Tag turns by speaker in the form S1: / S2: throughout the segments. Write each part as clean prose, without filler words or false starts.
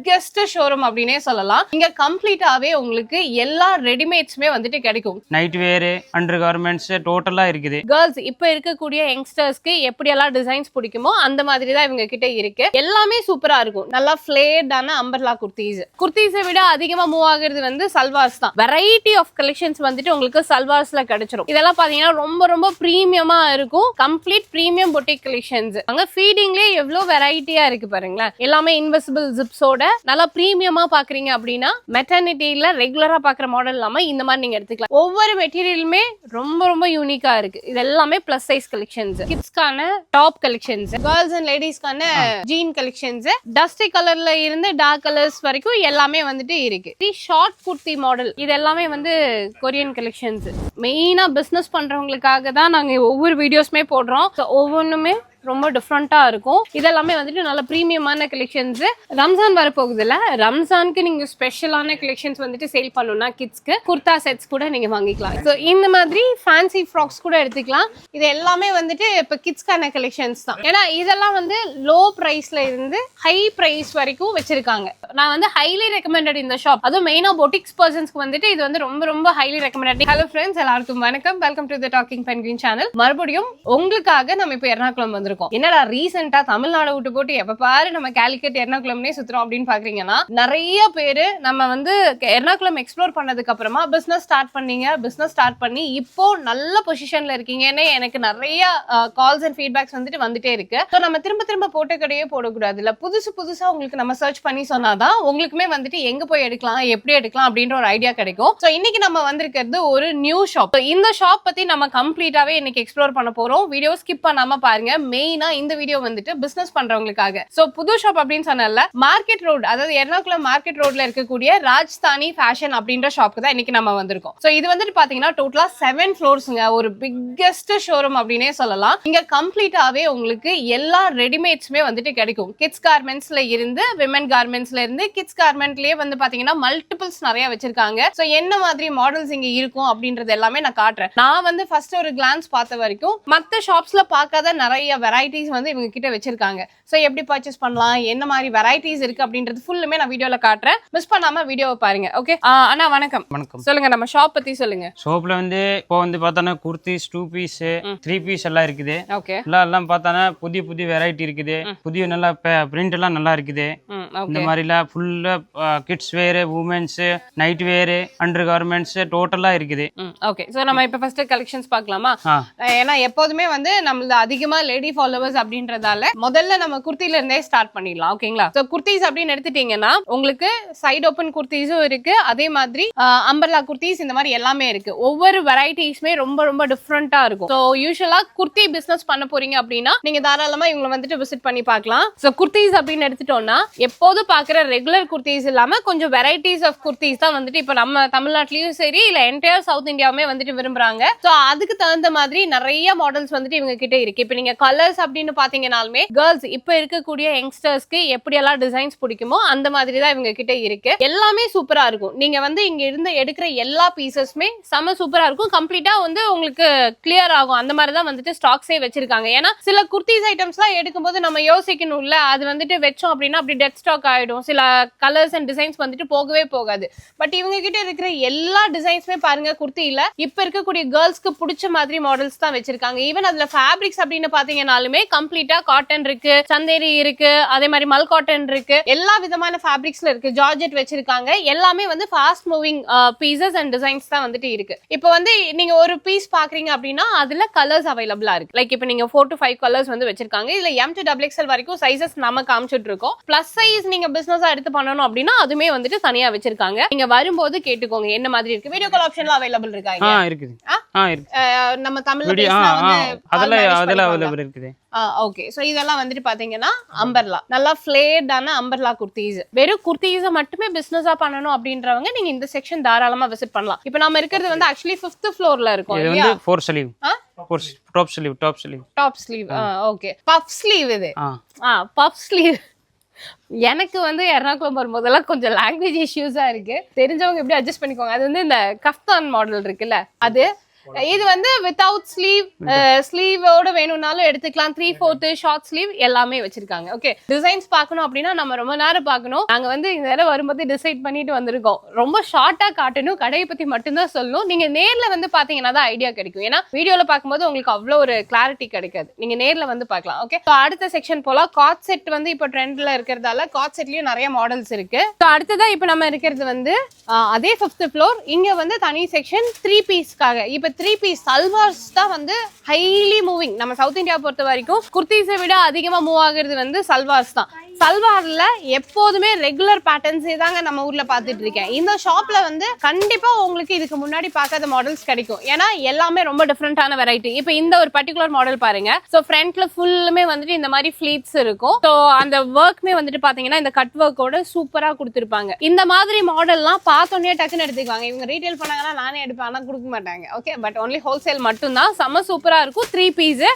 S1: Guest showroom அப்படினே சொல்லலாம். இங்க கம்ப்ளீட்டாவே உங்களுக்கு எல்லா ரெடிமேட்ஸ்மே வந்துட்டு கிடைக்கும்.
S2: நைட் வேர், அண்டர் கார்மெண்ட்ஸ் டோட்டலா இருக்குது.
S1: கேர்ள்ஸ் இப்ப இருக்கக்கூடிய யங்ஸ்டர்ஸ்க்கு எப்படி எல்லாம் டிசைன்ஸ் பிடிக்குமோ அந்த மாதிரி தான் இவங்க கிட்ட இருக்கு. எல்லாமே சூப்பரா இருக்கும். நல்லா ஃபிளேர்டான அம்பர்லா குர்தீஸ். குர்தீஸை விட அதிகமா மூவ் ஆகுறது வந்து சல்வார்ஸ் தான். வெரைட்டி ஆஃப் கலெக்ஷன்ஸ் வந்துட்டு உங்களுக்கு சல்வார்ஸ்ல கிடைச்சிரும். இதெல்லாம் பாத்தீங்கன்னா ரொம்ப ரொம்ப பிரீமியமா இருக்கும். Complete premium boutique collections. அங்க ஃபீடிங்லயே எவ்வளவு வெரைட்டியா இருக்கு பாருங்களேன். எல்லாமே இன்வெசிபிள் ஜிப்ஸோட நல்லா பிரீமியமா பாக்குறீங்க அப்படின்னா மெட்டர்னிட்டில ரெகுலரா பாக்குற மாடல் இல்லாம இந்த மாதிரி நீங்க எடுத்துக்கலாம். ஒவ்வொரு மெட்டீரியலுமே ரொம்ப ரொம்ப யூனிக்கா இருக்கு. இது எல்லாமே பிளஸ் சைஸ் கலெக்ஷன்ஸ், கிட்ஸ்க்கான டாப் கலெக்ஷன்ஸ், கேர்ள்ஸ் அண்ட் லேடிஸ்க்கான ஜீன் கலெக்ஷன்ஸ், டஸ்டி கலர்ல இருந்து டார்க் கலர்ஸ் வரைக்கும் எல்லாமே வந்துட்டு இருக்கு. ஷார்ட் குர்த்தி மாடல் இது எல்லாமே வந்து கொரியன் கலெக்ஷன்ஸ். மெயினா பிசினஸ் பண்றவங்களுக்காக தான் நாங்க ஒவ்வொரு வீடியோஸ்மே போடுறோம். ஒவ்வொன்றுமே ரொம்ப டிஃப்ரெண்டா இருக்கும். இதெல்லாமே வந்துட்டு நல்ல பிரீமியமான கலெக்ஷன்ஸ். ரம்ஜான் வரப்போகுது இல்ல, ரம்ஜானுக்கு நீங்க ஸ்பெஷலான கலெக்ஷன்ஸ் வந்துட்டு சேல் பண்ணணும்னா கிட்ஸ்க்கு குர்தா செட்ஸ் கூட நீங்க வாங்கிக்கலாம். ஸோ இந்த மாதிரி ஃபேன்சி ஃப்ராக்ஸ் கூட எடுத்துக்கலாம். இது எல்லாமே வந்துட்டு இப்போ கிட்ஸ்க்கான கலெக்ஷன்ஸ் தான். ஏன்னா இதெல்லாம் வந்து லோ பிரைஸ்ல இருந்து ஹை பிரைஸ் வரைக்கும் வச்சிருக்காங்க. நான் வந்து ஹைலி ரெக்கமெண்டட் இந்த ஷாப். அதுவும் மெயினா பொட்டிக்ஸ் பர்சன்ஸ்க்கு வந்துட்டு இது வந்து ரொம்ப ரொம்ப ஹைலி ரெக்கமெண்டட். ஹலோ ஃப்ரெண்ட்ஸ், எல்லாருக்கும் வணக்கம். Welcome to the docking penguin channel. மறுபடியும் உங்களுக்காக நம்ம இப்போ எர்ணாகுளம் வந்திருக்கோம். என்னடா ரீசெண்டா தமிழ்நாடு விட்டு போட்டு எப்ப பாரு நம்ம காலிக்கட் எர்ணாகுளம்னே சுத்துறோம் அப்படின்னு பாக்குறீங்கன்னா, நிறைய பேரு நம்ம வந்து எர்ணாகுளம் எக்ஸ்ப்ளோர் பண்ணதுக்கு அப்புறமா பிசினஸ் ஸ்டார்ட் பண்ணீங்க. பிசினஸ் ஸ்டார்ட் பண்ணி இப்போ நல்ல பொசிஷன்ல இருக்கீங்கன்னு எனக்கு நிறைய கால்ஸ் அண்ட் ஃபீட்பேக்ஸ் வந்துட்டே இருக்கு. ஸோ நம்ம திரும்ப திரும்ப போட்ட கடையே போடக்கூடாது இல்ல, புதுசா உங்களுக்கு நம்ம சர்ச் பண்ணி சொன்னாதான் உங்களுக்குமே வந்துட்டு எங்க போய் எடுக்கலாம், எப்படி எடுக்கலாம் அப்படின்ற ஒரு ஐடியா கிடைக்கும். ஸோ இன்னைக்கு நம்ம வந்திருக்கிறது ஒரு நியூ ஷாப். இந்த ஷாப் பத்தி நம்ம கம்ப்ளீட்டாவே இன்னைக்கு எக்ஸ்ப்ளோர் பண்ண போறோம். வீடியோ ஸ்கிப் பண்ணாம பாருங்க. மெயினா இந்த வீடியோ வந்துட்டு பிசினஸ் பண்றவங்களுக்காக. சோ புது ஷாப் அப்படின்னு சொன்னல, மார்க்கெட் ரோட், அதாவது எர்ணாகுளம் மார்க்கெட் ரோட்ல இருக்கக்கூடிய ராஜ்தானி ஃபேஷன் அப்படின்ற ஷாப்புக்கு தான் இன்னைக்கு நம்ம வந்திருக்கோம். சோ இது வந்துட்டு பாத்தீங்கன்னா டோட்டலா 7 ஃப்ளோர்ஸ்ங்க. ஒரு பிக்கெஸ்ட் ஷோரூம் அப்படினே சொல்லலாம். இங்க கம்ப்ளீட்டாவே உங்களுக்கு எல்லா ரெடிமேட்ஸ்மே வந்துட்டு கிடைக்கும். கிட்ஸ் கார்மெண்ட்ஸ்ல இருந்து விமன் கார்மெண்ட்ஸ்ல இருந்து கிட்ஸ் கார்மெண்ட்லயே வந்து பாத்தீங்கன்னா மல்டிபிள்ஸ் நிறைய வச்சிருக்காங்க. சோ என்ன மாதிரி மாடல்ஸ் இங்க இருக்கும் அப்படின்றது எல்லாமே நான் காட்டுறேன். நான் வந்து ஃபர்ஸ்ட் ஒரு கிளான்ஸ் பார்த்த வரைக்கும் மத்த ஷாப்ஸ்ல பார்க்காத நிறைய வெரைட்டிஸ் வந்து இவங்க கிட்ட வச்சிருக்காங்க. சோ எப்படி பர்ச்சேஸ் பண்ணலாம், என்ன மாதிரி வெரைட்டிஸ் இருக்கு அப்படின்றது ஃபுல்லுமே நான் வீடியோல காட்டுறேன். மிஸ் பண்ணாம வீடியோவை பாருங்க. ஓகே அண்ணா, வணக்கம்.
S2: வணக்கம்.
S1: சொல்லுங்க, நம்ம ஷாப் பத்தி சொல்லுங்க.
S2: ஷாப்ல வந்து இப்போ வந்து பார்த்தோன்னா குர்த்திஸ் 2 பீஸ் 3 பீஸ் எல்லாம் இருக்குது.
S1: ஓகே,
S2: எல்லாம் பார்த்தோன்னா புதிய வெரைட்டி இருக்குது. புதிய நல்லா பிரிண்ட் எல்லாம் நல்லா இருக்குது. இந்த மாதிரிலாம் ஃபுல்லா கிட்ஸ் வேர், உமன்ஸ், நைட் வேர், அண்டர் கார்மெண்ட்ஸ் டோட்டலா இருக்குது.
S1: ஓகே, சோ நம்ம இப்ப ஃபர்ஸ்ட் கலெக்ஷன்ஸ் பார்க்கலாமா? ஏன்னா எப்போதுமே வந்து நம்மள அதிகமா லேடி ஃபாலோவர்ஸ் அப்படின்றதால முதல்ல நம்ம குர்த்தில இருந்தே ஸ்டார்ட் பண்ணிடலாம். ஓகேங்களா? சோ குர்த்திஸ் அப்படின்னு எடுத்துட்டீங்கன்னா உங்களுக்கு சைடு ஓபன் குர்த்திஸும் இருக்கு, அதே மாதிரி அம்பர்லா குர்த்திஸ், இந்த மாதிரி எல்லாமே இருக்கு. ஒவ்வொரு வெரைட்டிஸ்மே ரொம்ப ரொம்ப டிஃப்ரெண்டா இருக்கும். சோ யூசுவலா குர்த்தி பிசினஸ் பண்ண போறீங்க அப்படின்னா நீங்க தாராளமா இவங்களை வந்துட்டு விசிட் பண்ணி பார்க்கலாம். சோ குர்த்திஸ் அப்படின்னு எடுத்துட்டோம்னா எப்போது பாக்குற ரெகுலர் குர்த்திஸ் இல்லாம கொஞ்சம் வெரைட்டிஸ் ஆஃப் குர்த்திஸ் தான் வந்துட்டு இப்ப நம்ம தமிழ்நாட்டிலயும் சரி இல்ல என்டையர் சவுத் இந்தியாவுமே வந்துட்டு விரும்புறாங்க. சோ அதுக்கு தகுந்த மாதிரி நிறைய மாடல்ஸ் வந்துட்டு இவங்க கிட்ட இருக்கு. இப்ப நீங்க கலர்ஸ் அப்படின்னு பாத்தீங்கன்னாலுமே கேர்ள்ஸ் இப்ப இருக்கக்கூடிய யங்ஸ்டர்ஸ்க்கு எப்படி எல்லாம் டிசைன்ஸ் பிடிக்குமோ அந்த மாதிரி தான் இவங்க கிட்ட இருக்கு. எல்லாமே சூப்பரா இருக்கும். நீங்க வந்து இங்க இருந்து எடுக்கிற எல்லா பீசஸ்மே செம சூப்பரா இருக்கும். கம்ப்ளீட்டா வந்து உங்களுக்கு கிளியர் ஆகும். அந்த மாதிரி தான் வந்துட்டு ஸ்டாக்ஸே வச்சிருக்காங்க. ஏன்னா சில குர்த்திஸ் ஐட்டம்ஸ் எல்லாம் எடுக்கும்போது நம்ம யோசிக்கணும்ல, அது வந்துட்டு வச்சோம் அப்படின்னா அப்படி டெட் ஸ்டாக் ஆயிடும். சில கலர்ஸ் அண்ட் டிசைன்ஸ் வந்துட்டு போகவே போகாது. பட் இவங்க கிட்ட இருக்கிற எல்லா டிசைன்ஸ்மே பாருங்க, குர்த்தியில இப்ப இருக்கக்கூடிய கேர்ள்ஸ்க்கு பிடிச்ச மாதிரி மாடல்ஸ் தான் வச்சிருக்காங்க. ஈவன் அதுல ஃபேப்ரிக்ஸ் அப்படின்னு பாத்தீங்கன்னாலுமே கம்ப்ளீட்டா காட்டன் இருக்கு, சந்தேரி இருக்கு, அதே மாதிரி மல் காட்டன் இருக்கு, எல்லா விதமான ஃபேப்ரிக்ஸ்ல இருக்கு. ஜார்ஜெட் வச்சிருக்காங்க. எல்லாமே வந்து fast moving pieces and designs தான் வந்துட்டு இருக்கு. இப்போ வந்து நீங்க ஒரு பீஸ் பாக்குறீங்க அப்படின்னா அதுல கலர்ஸ் அவைலபிளா இருக்கு. லைக் இப்போ நீங்க 4 to 5 கலர்ஸ் வந்து வச்சிருக்காங்க. இதுல M to XXL வரைக்கும் சைசஸ் நம்ம காமிச்சிட்டு இருக்கோம். பிளஸ் சைஸ் நீங்க பிசினஸா எடுத்து பண்ணணும் அப்படின்னா அதுமே வந்துட்டு தனியா வச்சிருக்காங்க. நீங்க வரும்போது கேட்டுக்கோங்க என்ன மாதிரி இருக்கு. வீடியோ கால் ஆப்ஷன்ல அவைலபிள் இருக்காங்க.
S2: இருக்குது.
S1: நம்ம தமிழ்ல பேசினா வந்து
S2: அதெல்லாம் அவைலபிள் இருக்குது.
S1: ஓகே, சோ இதெல்லாம் வந்துட்டு பாத்தீங்கன்னா அம்பர்லா, நல்லா ஃபிளேர்டான அம்பர்லா குர்த்திஸ். வெறும் குர்த்திஸை மட்டுமே பிசினஸா பண்ணணும் அப்படின்றவங்க நீங்க இந்த செக்ஷன் தாராளமா விசிட் பண்ணலாம். இப்போ நம்ம இருக்கிறது வந்து ஆக்சுவலி 5th ஃப்ளோர்ல இருக்கும்.
S2: இது வந்து 4 sleeve, top sleeve.
S1: Okay, puff sleeve. இது பஃப் ஸ்லீவ். எனக்கு வந்து எர்ணாகுளம் வரும்போதெல்லாம் கொஞ்சம் லாங்குவேஜ் இஷ்யூஸா இருக்கு. தெரிஞ்சவங்க எப்படி அட்ஜஸ்ட் பண்ணிக்கோங்க. அது வந்து இந்த கஃப்தான் மாடல் இருக்குல்ல, அது இது வந்து வித்தவுட் ஸ்லீவோட வேணும்னாலும் எடுத்துக்கலாம். 3/4 ஷார்ட் ஸ்லீவ் எல்லாமே வச்சிருக்காங்க. ஓகே, டிசைன்ஸ் பார்க்கணும் அப்படின்னா நம்ம ரொம்ப நேரம் பார்க்கணும். நாங்க வந்து இந்த நேரம் வரும்போது டிசைட் பண்ணிட்டு வந்திருக்கோம். ரொம்ப ஷார்ட்டா காட்டணும், கடையை பத்தி மட்டும்தான் சொல்லணும். நீங்க நேர்ல வந்து பாத்தீங்கன்னா தான் ஐடியா கிடைக்கும். ஏன்னா வீடியோல பார்க்கும்போது உங்களுக்கு அவ்வளவு ஒரு கிளாரிட்டி கிடைக்காது. நீங்க நேர்ல வந்து பார்க்கலாம். ஓகே, அடுத்த செக்ஷன் போலாம். காட் செட் வந்து இப்போ ட்ரெண்ட்ல இருக்கிறதால காட் செட்லயும் நிறைய மாடல்ஸ் இருக்கு. அடுத்ததான் இப்போ நம்ம இருக்கிறது வந்து அதே 5th ஃப்ளோர். இங்க வந்து தனி செக்ஷன் 3 பீஸ்க்காக. இப்ப 3 பீஸ் சல்வார்ஸ் தான் வந்து ஹைலி மூவிங். நம்ம சவுத் இந்தியா பொறுத்த வரைக்கும் குர்த்திஸை விட அதிகமா மூவ் ஆகுறது வந்து சல்வார்ஸ் தான். சல்வார்ல எப்போதுமே ரெகுலர் பேட்டர்ன்ஸே தாங்க நம்ம ஊர்ல பாத்துட்டு இருக்கேன். இந்த ஷாப்ல வந்து கண்டிப்பா உங்களுக்கு இதுக்கு முன்னாடி பார்க்காத மாடல்ஸ் கிடைக்கும். ஏன்னா எல்லாமே ரொம்ப டிஃப்ரெண்டான வெரைட்டி. இப்போ இந்த ஒரு பர்டிகுலர் மாடல் பாருங்க. ஸோ ஃப்ரண்ட்ல ஃபுல்லுமே வந்துட்டு இந்த மாதிரி ஃபிளீட்ஸ் இருக்கும். ஸோ அந்த ஒர்க்மே வந்துட்டு பாத்தீங்கன்னா இந்த கட் ஒர்க்கோட சூப்பரா கொடுத்துருப்பாங்க. இந்த மாதிரி மாடல்லாம் பார்த்தோன்னே டக்குன்னு எடுத்துக்குவாங்க. இவங்க ரீட்டைல் பண்ணாங்கன்னா நானே எடுப்பேன், ஆனா கொடுக்க மாட்டாங்க. ஓகே, பட் ஒன்லி ஹோல்சேல் மட்டும் தான். செம்ம சூப்பரா இருக்கும். 3 பீஸ்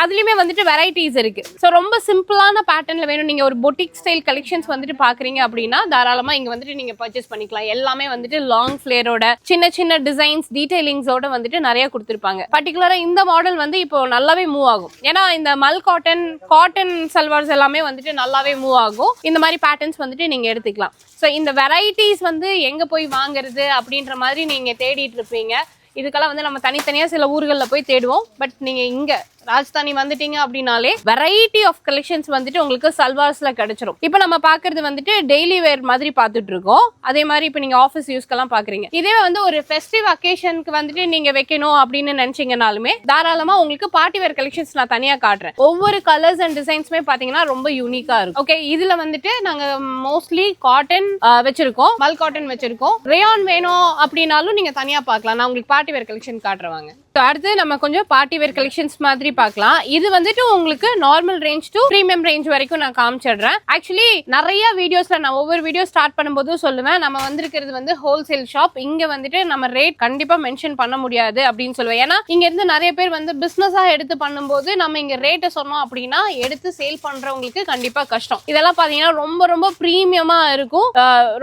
S1: அதுலயுமே வந்துட்டு வெரைட்டிஸ் இருக்கு. ஸோ ரொம்ப சிம்பிளான பேட்டர்ன்ல வேணும், நீங்க ஒரு பொட்டிக் ஸ்டைல் கலெக்ஷன்ஸ் வந்துட்டு பாக்குறீங்க அப்படின்னா தாராளமா இங்க வந்துட்டு நீங்க பர்ச்சேஸ் பண்ணிக்கலாம். எல்லாமே வந்துட்டு லாங் ஃபிளேரோட சின்ன சின்ன டிசைன்ஸ் டீடைலிங்ஸோட வந்துட்டு நிறைய கொடுத்திருப்பாங்க. பர்டிகுலரா இந்த மாடல் வந்து இப்போ நல்லாவே மூவ் ஆகும். ஏன்னா இந்த மல் காட்டன் சல்வார்ஸ் எல்லாமே வந்துட்டு நல்லாவே மூவ் ஆகும். இந்த மாதிரி பேட்டர்ன்ஸ் வந்துட்டு நீங்க எடுத்துக்கலாம். ஸோ இந்த வெரைட்டிஸ் வந்து எங்க போய் வாங்குறது அப்படின்ற மாதிரி நீங்க தேடிட்டு இருப்பீங்க. இதுக்கெல்லாம் வந்து நம்ம தனித்தனியா சில ஊர்களில் போய் தேடுவோம். பட் நீங்க இங்க ராஜஸ்தானி வந்துட்டீங்க அப்படின்னாலே வெரைட்டி ஆஃப் கலெக்ஷன்ஸ் வந்துட்டு உங்களுக்கு சல்வார்ஸ்ல கிடைச்சிரும். இப்போ நம்ம பாக்குறது வந்துட்டு டெய்லி வேர் மாதிரி பார்த்துட்டு இருக்கோம். அதே மாதிரி இப்போ நீங்க ஆஃபீஸ் யூஸ்க்கெல்லாம் பாக்குறீங்க. இதே வந்து ஒரு ஃபெஸ்டிவ் அக்கேஷனுக்கு வந்துட்டு நீங்க வைக்கணும் அப்படின்னு நினைச்சீங்கனாலுமே தாராளமா உங்களுக்கு பார்ட்டி வேர் கலெக்ஷன்ஸ் நான் தனியா காட்டுறேன். ஒவ்வொரு கலர்ஸ் அண்ட் டிசைன்ஸுமே பாத்தீங்கன்னா ரொம்ப யூனிக்கா இருக்கும். ஓகே, இதுல வந்துட்டு நாங்க மோஸ்ட்லி காட்டன் வச்சிருக்கோம், மல் காட்டன் வச்சிருக்கோம். ரேயான் வேணும் அப்படின்னாலும் நீங்க தனியா பார்க்கலாம். நான் உங்களுக்கு பார்ட்டி வேர் கலெக்ஷன் காட்டுறவாங்க. அடுத்து நம்ம கொஞ்சம் பார்ட்டி வேர் கலெக்ஷன்ஸ் மாதிரி பார்க்கலாம். இது வந்துட்டு உங்களுக்கு normal range to premium range வரைக்கும் நான் காமிச்சிடுறேன். ஆக்சுவலி நிறைய வீடியோஸ்ல நான் ஒவ்வொரு வீடியோ ஸ்டார்ட் பண்ணும்போதும் சொல்லுவேன், நம்ம வந்திருக்கிறது வந்து ஹோல்சேல் ஷாப். இங்க வந்துட்டு நம்ம ரேட் கண்டிப்பா மென்ஷன் பண்ண முடியாது அப்படின்னு சொல்லுவேன். ஏன்னா இங்க இருந்து நிறைய பேர் வந்து பிசினஸா எடுத்து பண்ணும்போது நம்ம இங்க ரேட்டை சொன்னோம் அப்படின்னா எடுத்து சேல் பண்றவங்களுக்கு கண்டிப்பா கஷ்டம். இதெல்லாம் பாத்தீங்கன்னா ரொம்ப ரொம்ப பிரீமியமா இருக்கும்.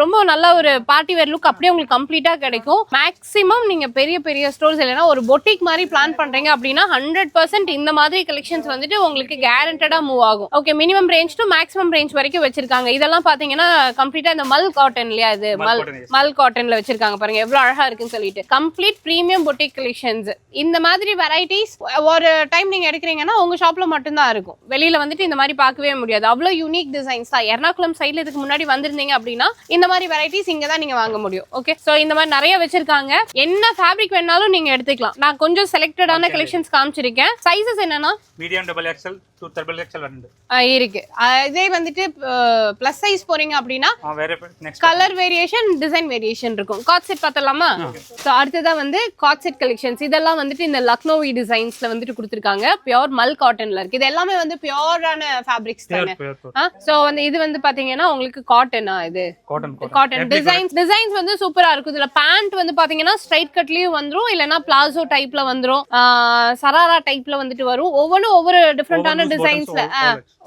S1: ரொம்ப நல்ல ஒரு பார்ட்டி வேர் லுக் அப்படியே உங்களுக்கு கம்ப்ளீட்டா கிடைக்கும். மேக்ஸிமம் நீங்க பெரிய பெரிய ஸ்டோர்ஸ் இல்லைன்னா ஒரு பொட்டிக் மாதிரி பிளான் பண்றீங்க அப்படின்னா 100% இந்த மாதிரி கலெக்ஷன்ஸ் வந்துட்டு உங்களுக்கு கேரண்டடா மூவ் ஆகும். Okay, minimum range to maximum range வரைக்கும் வச்சிருக்காங்க. இதெல்லாம் பாத்தீங்கன்னா கம்ப்ளீட்டா இந்த மல் காட்டன் இல்லையா, இது மல் காட்டன்ல வச்சிருக்காங்க. பாருங்க எவ்வளவு அழகா இருக்குன்னு சொல்லிட்டு. Complete premium boutique collections. இந்த மாதிரி வெரைட்டிஸ் ஒரு டைம் நீங்க எடுக்கிறீங்கன்னா உங்க ஷாப்ல மட்டும்தான் இருக்கும். வெளியில வந்துட்டு இந்த மாதிரி பார்க்கவே முடியாது. அவ்வளவு யூனிக் டிசைன்ஸ் தான். எர்ணாகுளம் சைட்ல இதுக்கு முன்னாடி வந்திருந்தீங்க அப்படின்னா இந்த மாதிரி வெரைட்டிஸ் இங்க தான் நீங்க வாங்க முடியும். ஓகே, சோ இந்த மாதிரி நிறைய வச்சிருக்காங்க. என்ன ஃபேப்ரிக் வேணாலும் நீங்க எடுத்துக்கலாம். நான் கொஞ்சம் செலக்டடான கலெக்ஷன்ஸ் காமிச்சிருக்கேன். சைஸஸ் என்னன்னா
S3: medium double XL to double XL
S1: இருக்கு. இதே வந்துட்டு பிளஸ் சைஸ் போறீங்க அப்படின்னா
S3: வேற
S1: கலர் வேரியேஷன், டிசைன் வேரியேஷன் இருக்கும். காட் செட் பார்த்தலாமா? சோ அடுத்ததா வந்து காட் செட் கலெக்ஷன்ஸ். இதெல்லாம் வந்துட்டு இந்த லக்னோவி டிசைன்ஸ்ல வந்துட்டு கொடுத்திருக்காங்க. பியூர் மல் காட்டன்ல இருக்கு. இது எல்லாமே வந்து பியூரான ஃபேப்ரிக்ஸ் தானே. சோ வந்து இது வந்து பாத்தீங்கன்னா உங்களுக்கு காட்டனா, இது காட்டன் டிசைன்ஸ் வந்து சூப்பரா இருக்கும். இதுல பேண்ட் வந்து பாத்தீங்கன்னா ஸ்ட்ரைட் கட்லயும் வந்துரும், இல்லனா பிளாசோ டைப்ல வந்துரும், சராரா டைப்ல வந்துட்டு வரும். ஒவ்வொன்றும் ஒவ்வொரு டிஃப்ரெண்டான டிசைன்ஸ்ல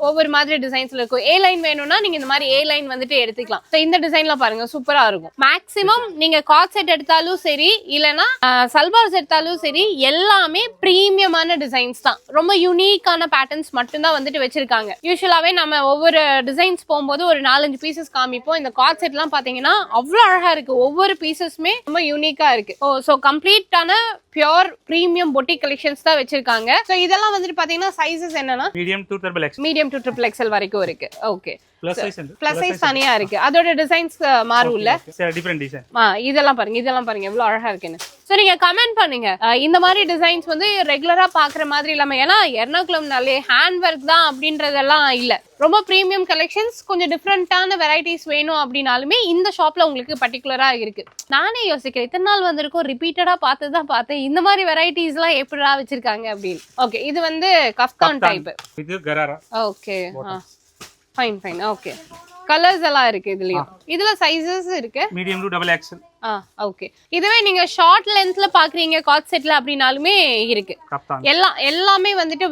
S1: ஒவ்வொரு மாதிரி டிசைன்ஸ்ல இருக்கும். ஏ லைன் வேணும்னா நீங்க இந்த மாதிரி ஏ லைன் வந்துட்டு எடுத்துக்கலாம். சோ இந்த டிசைன்ல பாருங்க சூப்பரா இருக்கும். மேக்ஸிமம் நீங்க காட் செட் எடுத்தாலும் சரி, இல்லனா சல்வார்ஸ் எடுத்தாலும் சரி, எல்லாமே பிரீமியமான டிசைன்ஸ் தான். ரொம்ப யூனிக்கான பேட்டர்ன்ஸ் மட்டும் தான் வந்துட்டு வச்சிருக்காங்க. யூசுவலாவே நம்ம ஒவ்வொரு டிசைன்ஸ் போகும்போது ஒரு 4-5 பீசஸ் காமிப்போம். இந்த காட் செட் எல்லாம் பாத்தீங்கன்னா அவ்வளவு அழகா இருக்கு. ஒவ்வொரு பீசஸுமே ரொம்ப யூனிக்கா இருக்கு. சோ கம்ப்ளீட்டான பியூர் பிரீமியம் பொட்டிக் கலெக்ஷன்ஸ் தான் வச்சிருக்காங்க. சோ இதெல்லாம் வந்துட்டு பாத்தீங்கன்னா சைஸஸ் என்னன்னா
S3: medium to triple X,
S1: medium to triple XL வரைக்கும் இருக்கு. ஓகே,
S3: பிளஸ்
S1: சைஸ் தனியா இருக்கு. அதோட டிசைன்ஸ் மாறும்ல,
S3: டிஃபரண்ட் டிசைன்.
S1: இதெல்லாம் பாருங்க எவ்வளவு அழகா இருக்குன்னு. சோ நீங்க கமெண்ட் பண்ணுங்க. இந்த மாதிரி டிசைன்ஸ் வந்து ரெகுலரா பாக்குற மாதிரி இல்லாம, ஏன்னா எர்ணாகுளம்னாலே ஹேண்ட் ஒர்க் தான் அப்படின்றதெல்லாம் இல்ல. ரொம்ப பிரீமியம் கலெக்ஷன்ஸ், கொஞ்சம் டிஃப்ரெண்டான வெரைட்டிஸ் வேணும் அப்படின்னாலுமே இந்த ஷாப்ல உங்களுக்கு பர்டிகுலரா இருக்கு. நானே யோசிக்கிறேன், இத்தனை நாள் வந்திருக்கோம், ரிப்பீட்டடா பார்த்தேன் இந்த மாதிரி வெரைட்டிஸ் எல்லாம் எப்படிடா வச்சிருக்காங்க அப்படின்னு. ஓகே, இது வந்து கஃப்தான் டைப்.
S3: இது கராரா.
S1: Okay, fine. ஓகே, கலர்ஸ் எல்லாம் இருக்கு இதுலயும். இதுல சைஸஸ் இருக்கு.
S3: Medium to double XL.
S1: Okay. இதுவே நீங்க ஷார்ட் லென்த்ல பாக்குறீங்க காட் செட்ல அப்படினாலுமே இருக்கு.
S3: கப்தான்
S1: எல்லாமே வந்துட்டு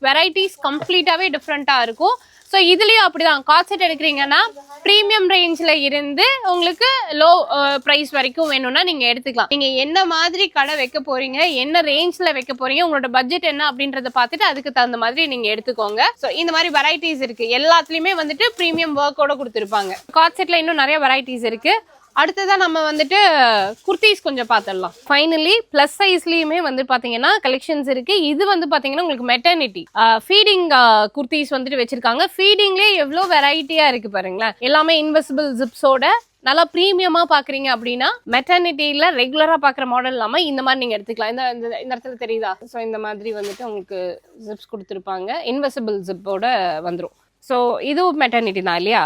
S1: வெரைட்டிஸ் கம்ப்ளீட்டாவே டிஃப்ரெண்டா இருக்கும். ஸோ இதுலயும் அப்படிதான் காட் செட் எடுக்கிறீங்கன்னா ப்ரீமியம் ரேஞ்ச்ல இருந்து உங்களுக்கு லோ பிரைஸ் வரைக்கும் வேணும்னா நீங்க எடுத்துக்கலாம். நீங்க என்ன மாதிரி கடை வைக்க போறீங்க, என்ன ரேஞ்ச்ல வைக்க போறீங்க, உங்களோட பட்ஜெட் என்ன அப்படின்றத பார்த்துட்டு அதுக்கு தகுந்த மாதிரி நீங்க எடுத்துக்கோங்க. ஸோ இந்த மாதிரி வெரைட்டிஸ் இருக்கு. எல்லாத்துலயுமே வந்துட்டு ப்ரீமியம் ஒர்க்கோட கொடுத்துருப்பாங்க. காட் செட்ல இன்னும் நிறைய வெரைட்டிஸ் இருக்கு. அடுத்ததான் நம்ம வந்துட்டு குர்த்திஸ் கொஞ்சம் பார்த்துடலாம். ஃபைனலி பிளஸ் சைஸ்லயுமே வந்து பாத்தீங்கன்னா கலெக்ஷன்ஸ் இருக்கு. இது வந்து பாத்தீங்கன்னா உங்களுக்கு மெட்டர்னிட்டி ஃபீடிங் குர்த்திஸ் வந்துட்டு வச்சிருக்காங்க. ஃபீடிங்லேயே எவ்வளோ வெரைட்டியா இருக்கு பாருங்களேன். எல்லாமே இன்வெசிபிள் ஜிப்ஸோட நல்லா ப்ரீமியமா பாக்குறீங்க அப்படின்னா மெட்டர்னிட்டியில ரெகுலரா பாக்குற மாடல் இல்லாம இந்த மாதிரி நீங்க எடுத்துக்கலாம். இந்த இடத்துல தெரியுதா? ஸோ இந்த மாதிரி வந்துட்டு உங்களுக்கு ஜிப்ஸ் கொடுத்துருப்பாங்க. இன்வெசிபிள் ஜிப்போட வந்துடும். ஸோ இதுவும் மெட்டர்னிட்டி தான் இல்லையா?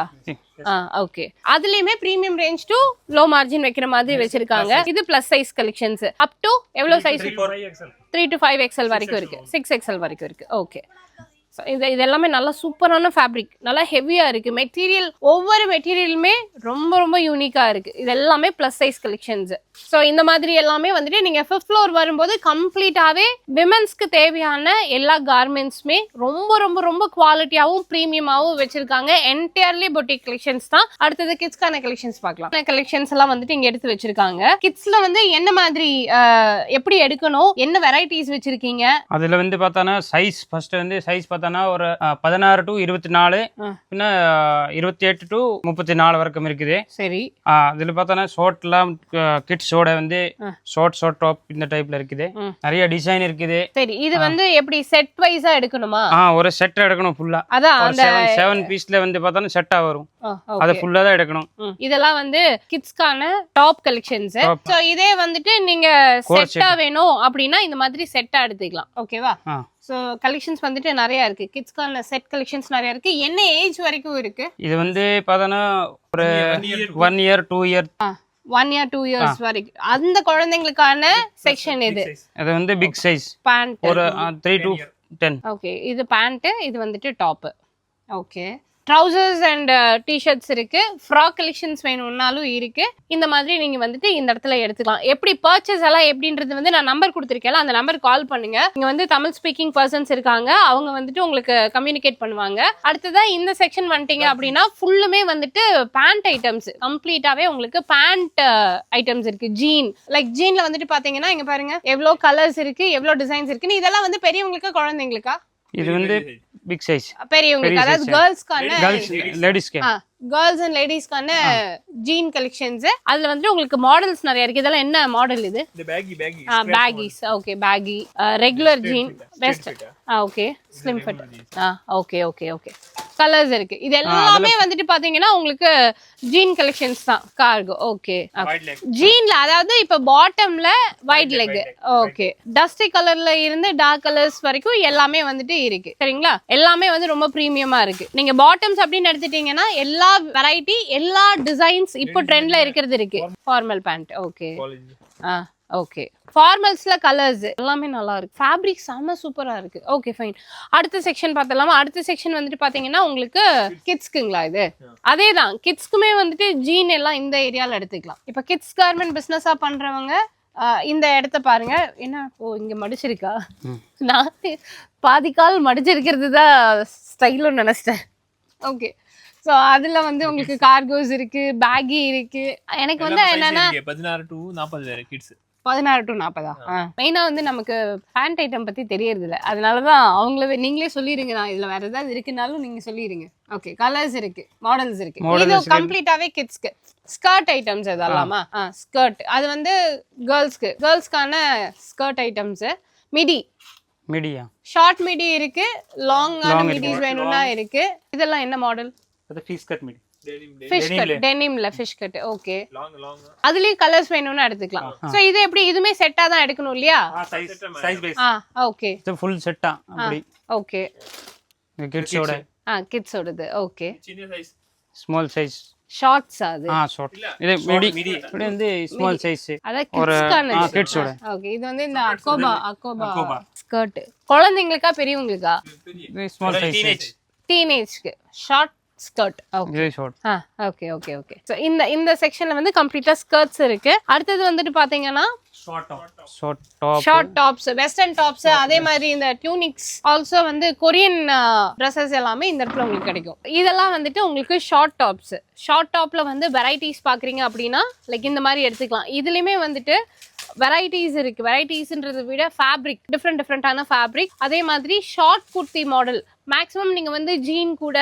S1: ஓகே. அதுலயுமே premium range to low margin வைக்கிற மாதிரி வச்சிருக்காங்க. இது plus size collections. Up to எவ்வளவு சைஸ்? 3 to 5 XL வரைக்கும் இருக்கு. 6 XL வரைக்கும் இருக்கு. ஓகே. இது எல்லாமே நல்லா சூப்பரான ஃபேப்ரிக், நல்லா ஹெவியா இருக்கு. மெட்டீரியல் ஒவ்வொரு மெட்டீரியலுமே ரொம்ப ரொம்ப யூனிக்கா இருக்கு. இது எல்லாமே பிளஸ் சைஸ் கலெக்ஷன்ஸ். ஸோ இந்த மாதிரி எல்லாமே வந்துட்டு நீங்க 5th floor வரும்போது கம்ப்ளீட்டாவே விமென்ஸ்க்கு தேவையான எல்லா கார்மெண்ட்ஸுமே ரொம்ப ரொம்ப ரொம்ப குவாலிட்டியாவும் ப்ரீமியமாவும் வச்சிருக்காங்க. என்டையர்லி பொட்டிக் கலெக்ஷன்ஸ் தான். அடுத்தது கிட்ஸ்க்கான கலெக்ஷன்ஸ் பார்க்கலாம். கலெக்ஷன்ஸ் எல்லாம் வந்துட்டு இங்க எடுத்து வச்சிருக்காங்க. கிட்ஸ்ல வந்து என்ன மாதிரி எப்படி எடுக்கணும், என்ன வெரைட்டிஸ் வச்சிருக்கீங்க?
S2: அதுல வந்து பார்த்தானா சைஸ் ஃபர்ஸ்ட் வந்து சைஸ் பார்த்தானா ஒரு 16 to 24 பின்ன 28 to 34 வரைக்கும் இருக்குது.
S1: சரி.
S2: அதுல பார்த்தானா ஷார்ட்லாம் கிட்ஸோட வந்து ஷார்ட் டாப் இந்த டைப்ல இருக்குது. நிறைய டிசைன் இருக்குது.
S1: சரி. இது வந்து எப்படி செட் வைஸா எடுக்கணுமா?
S2: ஒரு செட் எடுக்கணும் ஃபுல்லா.
S1: அதான் அந்த
S2: 7 பீஸ்ல வந்து பார்த்தானா செட்டா வரும். அது ஃபுல்லா தான் எடுக்கணும்.
S1: இதெல்லாம் வந்து கிட்ஸ்க்கான டாப் கலெக்ஷன்ஸ். சோ இதே வந்துட்டு நீங்க செட்டா வேணும் அப்படின்னா இந்த மாதிரி செட்டா எடுத்துக்கலாம். ஓகேவா? சோ கலெக்ஷன்ஸ் வந்துட்டு நிறைய இருக்கு. கிட்ஸ்க்கான செட் கலெக்ஷன்ஸ் நிறைய இருக்கு. என்ன ஏஜ் வரைக்கும் இருக்கு?
S2: இது வந்து பார்த்தோன்னா ஒரு 1 year 2 year
S1: 1 year 2 years வரைக்கும் அந்த குழந்தைங்களுக்கான செக்ஷன் இது.
S2: அது வந்து பிக் சைஸ்
S1: பேண்ட்
S2: ஒரு 3 to 10.
S1: ஓகே. இது பேண்ட், இது வந்துட்டு top. Okay. Trousers and T-shirts இருக்கு. ஃப்ராக் கலெக்ஷன்ஸ் வேணும்னாலும் இருக்கு. இந்த மாதிரி நீங்க வந்துட்டு இந்த இடத்துல எடுத்துக்கலாம். எப்படி பர்ச்சேஸ் எல்லாம் எப்படின்றது வந்து நான் நம்பர் கொடுத்துருக்கேன். அந்த நம்பர் கால் பண்ணுங்க. இங்க வந்து தமிழ் ஸ்பீக்கிங் பர்சன்ஸ் இருக்காங்க. அவங்க வந்துட்டு உங்களுக்கு கம்யூனிகேட் பண்ணுவாங்க. அடுத்ததா இந்த செக்ஷன் வந்துட்டீங்க அப்படின்னா ஃபுல்லுமே வந்துட்டு பேண்ட் ஐட்டம்ஸ். கம்ப்ளீட்டாவே உங்களுக்கு பேண்ட் ஐட்டம்ஸ் இருக்கு. ஜீன்ல வந்துட்டு பாத்தீங்கன்னா இங்க பாருங்க எவ்வளவு கலர்ஸ் இருக்கு, எவ்வளவு டிசைன்ஸ் இருக்குன்னு. இதெல்லாம் வந்து பெரியவங்களுக்கு குழந்தைங்களுக்கா?
S2: இது வந்து பிக் சைஸ்
S1: பெரியவங்களுக்கு, அதாவது கேர்ள்ஸ்க்கான
S2: லேடிஸ்க்கு
S1: கேர்ள்ஸ் அண்ட் லேடிஸ்க்கான ஜீன் கலெக்ஷன்ஸ். அதுல வந்து உங்களுக்கு மாடல்ஸ் நிறைய இருக்கு. இதெல்லாம் என்ன மாடல்? இது baggies. Okay. Baggy, regular jean, best. Okay. Slim fit. Okay okay okay. Colours இருக்கு. இது எல்லாமே வந்துட்டு பாத்தீங்கன்னா உங்களுக்கு ஜீன் கலெக்ஷன்ஸ் தான். கார்கோ. ஓகே. ஜீன்ல அதாவது இப்ப பாட்டம்ல வைட் லெக். ஓகே. டஸ்டி கலர்ல இருந்து டார்க் கலர்ஸ் வரைக்கும் எல்லாமே வந்துட்டு இருக்கு. சரிங்களா? எல்லாமே வந்து ரொம்ப பிரீமியமா இருக்கு. நீங்க பாட்டம்ஸ் அப்படின்னு எடுத்துட்டீங்கன்னா எல்லா வெரைட்டி, எல்லா டிசைன்ஸ் இப்போ ட்ரெண்ட்ல இருக்கிறது இருக்கு. Formal pant. ஓகே. ஓகே. ஃபார்மல்ஸ்ல கலர்ஸ் எல்லாமே நல்லா இருக்கு. ஃபேப்ரிக் செம சூப்பரா இருக்கு. Okay fine. அடுத்த செக்ஷன் பார்த்தலாமா? அடுத்த செக்ஷன் வந்துட்டு பாத்தீங்கன்னா உங்களுக்கு கிட்ஸ்க்குங்களா? இது அதேதான். கிட்ஸ்க்குமே வந்துட்டு ஜீன் எல்லாம் இந்த ஏரியால எடுத்துக்கலாம். இப்ப கிட்ஸ் கார்மெண்ட் பிசினஸா பண்றவங்க இந்த இடத்த பாருங்க. என்ன இங்க மடிச்சிருக்கா? நான் பாதிக்கால் மடிச்சிருக்கிறது தான் ஸ்டைலும் நினைச்சிட்டேன். ஓகே. ஸோ அதுல வந்து உங்களுக்கு கார்கோஸ் இருக்கு, பேகி இருக்கு. எனக்கு வந்து என்னன்னா
S4: 16 to 40 வேற கிட்ஸ்.
S1: 16 to 40. மெயினா வந்து நமக்கு பேண்ட் ஐட்டம் பத்தி தெரியறது இல்ல. அதனாலதான் அவங்கள நீங்களே சொல்லிருங்க. நான் இதுல வேற ஏதாவது இருக்குனாலும் நீங்க சொல்லிருங்க. ஓகே. கலர்ஸ் இருக்கு, மாடல்ஸ் இருக்கு. இது கம்ப்ளீட்டாவே கிட்ஸ்க்கு. ஸ்கர்ட் ஐட்டம்ஸ் இதெல்லாமா? ஸ்கர்ட். அது வந்து கேர்ள்ஸ்க்கான ஸ்கர்ட் ஐட்டம்ஸ். மிடியா ஷார்ட் மிடி இருக்கு, லாங்கான மிடிஸ் வேணும்னா இருக்கு. இதெல்லாம் என்ன model?
S3: Fish cut midi.
S1: Fish cut, டெனிம்ல ஃபிஷ் கட். ஓகே. அதுலயும் கலர்ஸ் வேணும்னா எடுத்துக்கலாம். சோ இது எப்படி? இதுமே செட்டா தான் எடுக்கணும் இல்லையா?
S3: Size base.
S1: ஓகே.
S2: இது ஃபுல் செட்டா அப்படி.
S1: ஓகே.
S2: கிட்ஸோட.
S1: கிட்ஸோடது. ஓகே.
S4: சின்ன சைஸ்,
S2: ஸ்மால் சைஸ்.
S1: ஷார்ட்ஸ் அது.
S2: ஷார்ட். இது மிடி வந்து ஸ்மால் சைஸ்.
S1: அத கிட்ஸ்க்கான.
S2: கிட்ஸோட.
S1: ஓகே. இது வந்து இந்த அக்கோபா ஸ்கர்ட். குழந்தைங்களுக்கா பெரியவங்களுக்கா?
S2: Small size.
S1: டீனேஜ்க்கு ஷார்ட் ஸ்கர்ட். ஓகே
S2: இது short.
S1: Okay okay okay. So இந்த செக்ஷன்ல வந்து கம்ப்ளீட்டா ஸ்கர்ட்ஸ் இருக்கு. அடுத்தது வந்துட்டு பாத்தீங்கன்னா ஷார்ட் டாப்ஸ், வெஸ்டர்ன் டாப்ஸ், அதே மாதிரி இந்த டியூனிக்ஸ், ஆல்சோ வந்து கொரியன் ட்ரெஸ்ஸஸ் எல்லாமே இந்த இடத்துல உங்களுக்கு கிடைக்கும். இதெல்லாம் வந்துட்டு உங்களுக்கு ஷார்ட் டாப்ஸ். ஷார்ட் டாப்ல வந்து வெரைட்டிஸ் பாக்குறீங்க அப்படின்னா லைக் இந்த மாதிரி எடுத்துக்கலாம். இதுலயுமே வந்துட்டு வெரைட்டிஸ் இருக்கு. வெரைட்டிஸ்ன்றதை விட ஃபேப்ரிக் டிஃப்ரெண்டான ஃபேப்ரிக். அதே மாதிரி ஷார்ட் குர்த்தி மாடல் மேக்ஸிமம் நீங்க வந்து ஜீன் கூட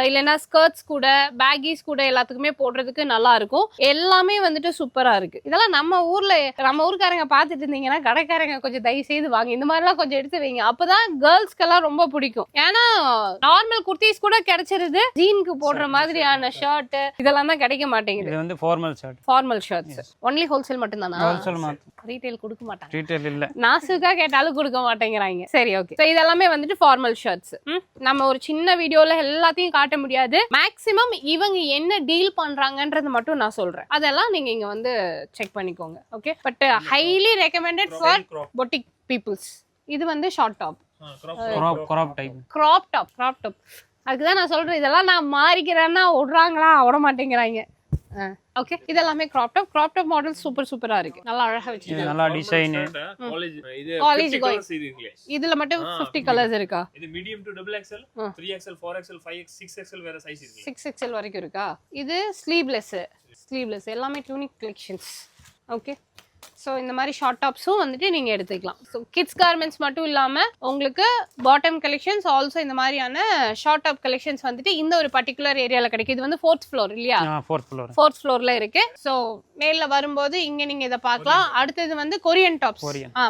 S1: இல்லைன்னா ஸ்கர்ட்ஸ் கூட பேகீஸ் கூட எல்லாத்துக்குமே போடுறதுக்கு நல்லா இருக்கும். எல்லாமே வந்துட்டு சூப்பரா இருக்கு. இதெல்லாம் நம்ம ஊர்க்காரங்க பார்த்துட்டு இருந்தீங்கன்னா கடைக்காரங்க கொஞ்சம் தயவு செய்து வாங்க, இந்த மாதிரிலாம் கொஞ்சம் எடுத்து வைங்க. அப்பதான் கேர்ள்ஸ்க்கெல்லாம் ரொம்ப பிடிக்கும். ஏன்னா நார்மல் குர்த்திஸ் கூட கிடைச்சிருது, ஜீனுக்கு போடுற மாதிரியான ஷர்ட் இதெல்லாம் தான் கிடைக்க மாட்டேங்குது.
S2: இது வந்து ஃபார்மல் ஷர்ட்ஸ். ஒன்லி
S1: ஹோல்சேல் மட்டும் தானா?
S2: ஹோல்சேல் மட்டும்.
S1: ரீட்டைல் கொடுக்க மாட்டாங்க.
S2: ரீட்டைல் இல்ல.
S1: நாசுக்கா கேட்டாலும் கொடுக்க மாட்டேங்கிறாங்க. சரி ஓகே. சோ இதெல்லாமே வந்துட்டு ஃபார்மல் ஷர்ட்ஸ். நம்ம ஒரு சின்ன வீடியோல எல்லாத்தையும் காட்ட முடியாது. மேக்ஸிமம் இவங்க என்ன டீல் பண்றாங்கன்றது மட்டும் நான் சொல்றேன். அதெல்லாம் நீங்க இங்க வந்து செக் பண்ணிக்கோங்க. Okay. But highly recommended for boutique peoples. இது வந்து ஷார்ட் டாப், கிராப் டாப். அதுக்குதான் நான் சொல்றேன், இதெல்லாம் நான் மாறிக்கிறேன்னா விடுறாங்களா? விட மாட்டேங்கிறாங்க. ஓகே. இதெல்லாமே கிராப் டாப் மாடல் சூப்பரா இருக்கு. நல்லா அழகா வச்சிருக்காங்க.
S2: நல்லா டிசைன்.
S1: காலேஜ் இதுல மட்டும் 50 கலர்ஸ் இருக்கா?
S4: இது medium to double XL, 3XL, 4XL, 5X, 6XL வேற சைஸ் இருக்கு.
S1: 6XL வரைக்கும் இருக்கா? இது ஸ்லீவ்லெஸ் எல்லாமே யூனிக் கலெக்ஷன்ஸ். ஓகே. ஸோ இந்த மாதிரி ஷார்ட் டாப்ஸும் வந்துட்டு நீங்கள் எடுத்துக்கலாம். ஸோ கிட்ஸ் கார்மெண்ட்ஸ் மட்டும் இல்லாமல் உங்களுக்கு பாட்டம் கலெக்ஷன்ஸ், ஆல்சோ இந்த மாதிரியான ஷார்ட் டாப் கலெக்ஷன்ஸ் வந்துட்டு இந்த ஒரு பர்டிகுலர் ஏரியாவில் கிடைக்கும். இது வந்து 4th ஃப்ளோர் இல்லையா? 4th ஃப்ளோரில் இருக்கு. ஸோ நேரில் வரும்போது இங்கே நீங்கள் இதை பார்க்கலாம். அடுத்தது வந்து கொரியன் டாப்ஸ்.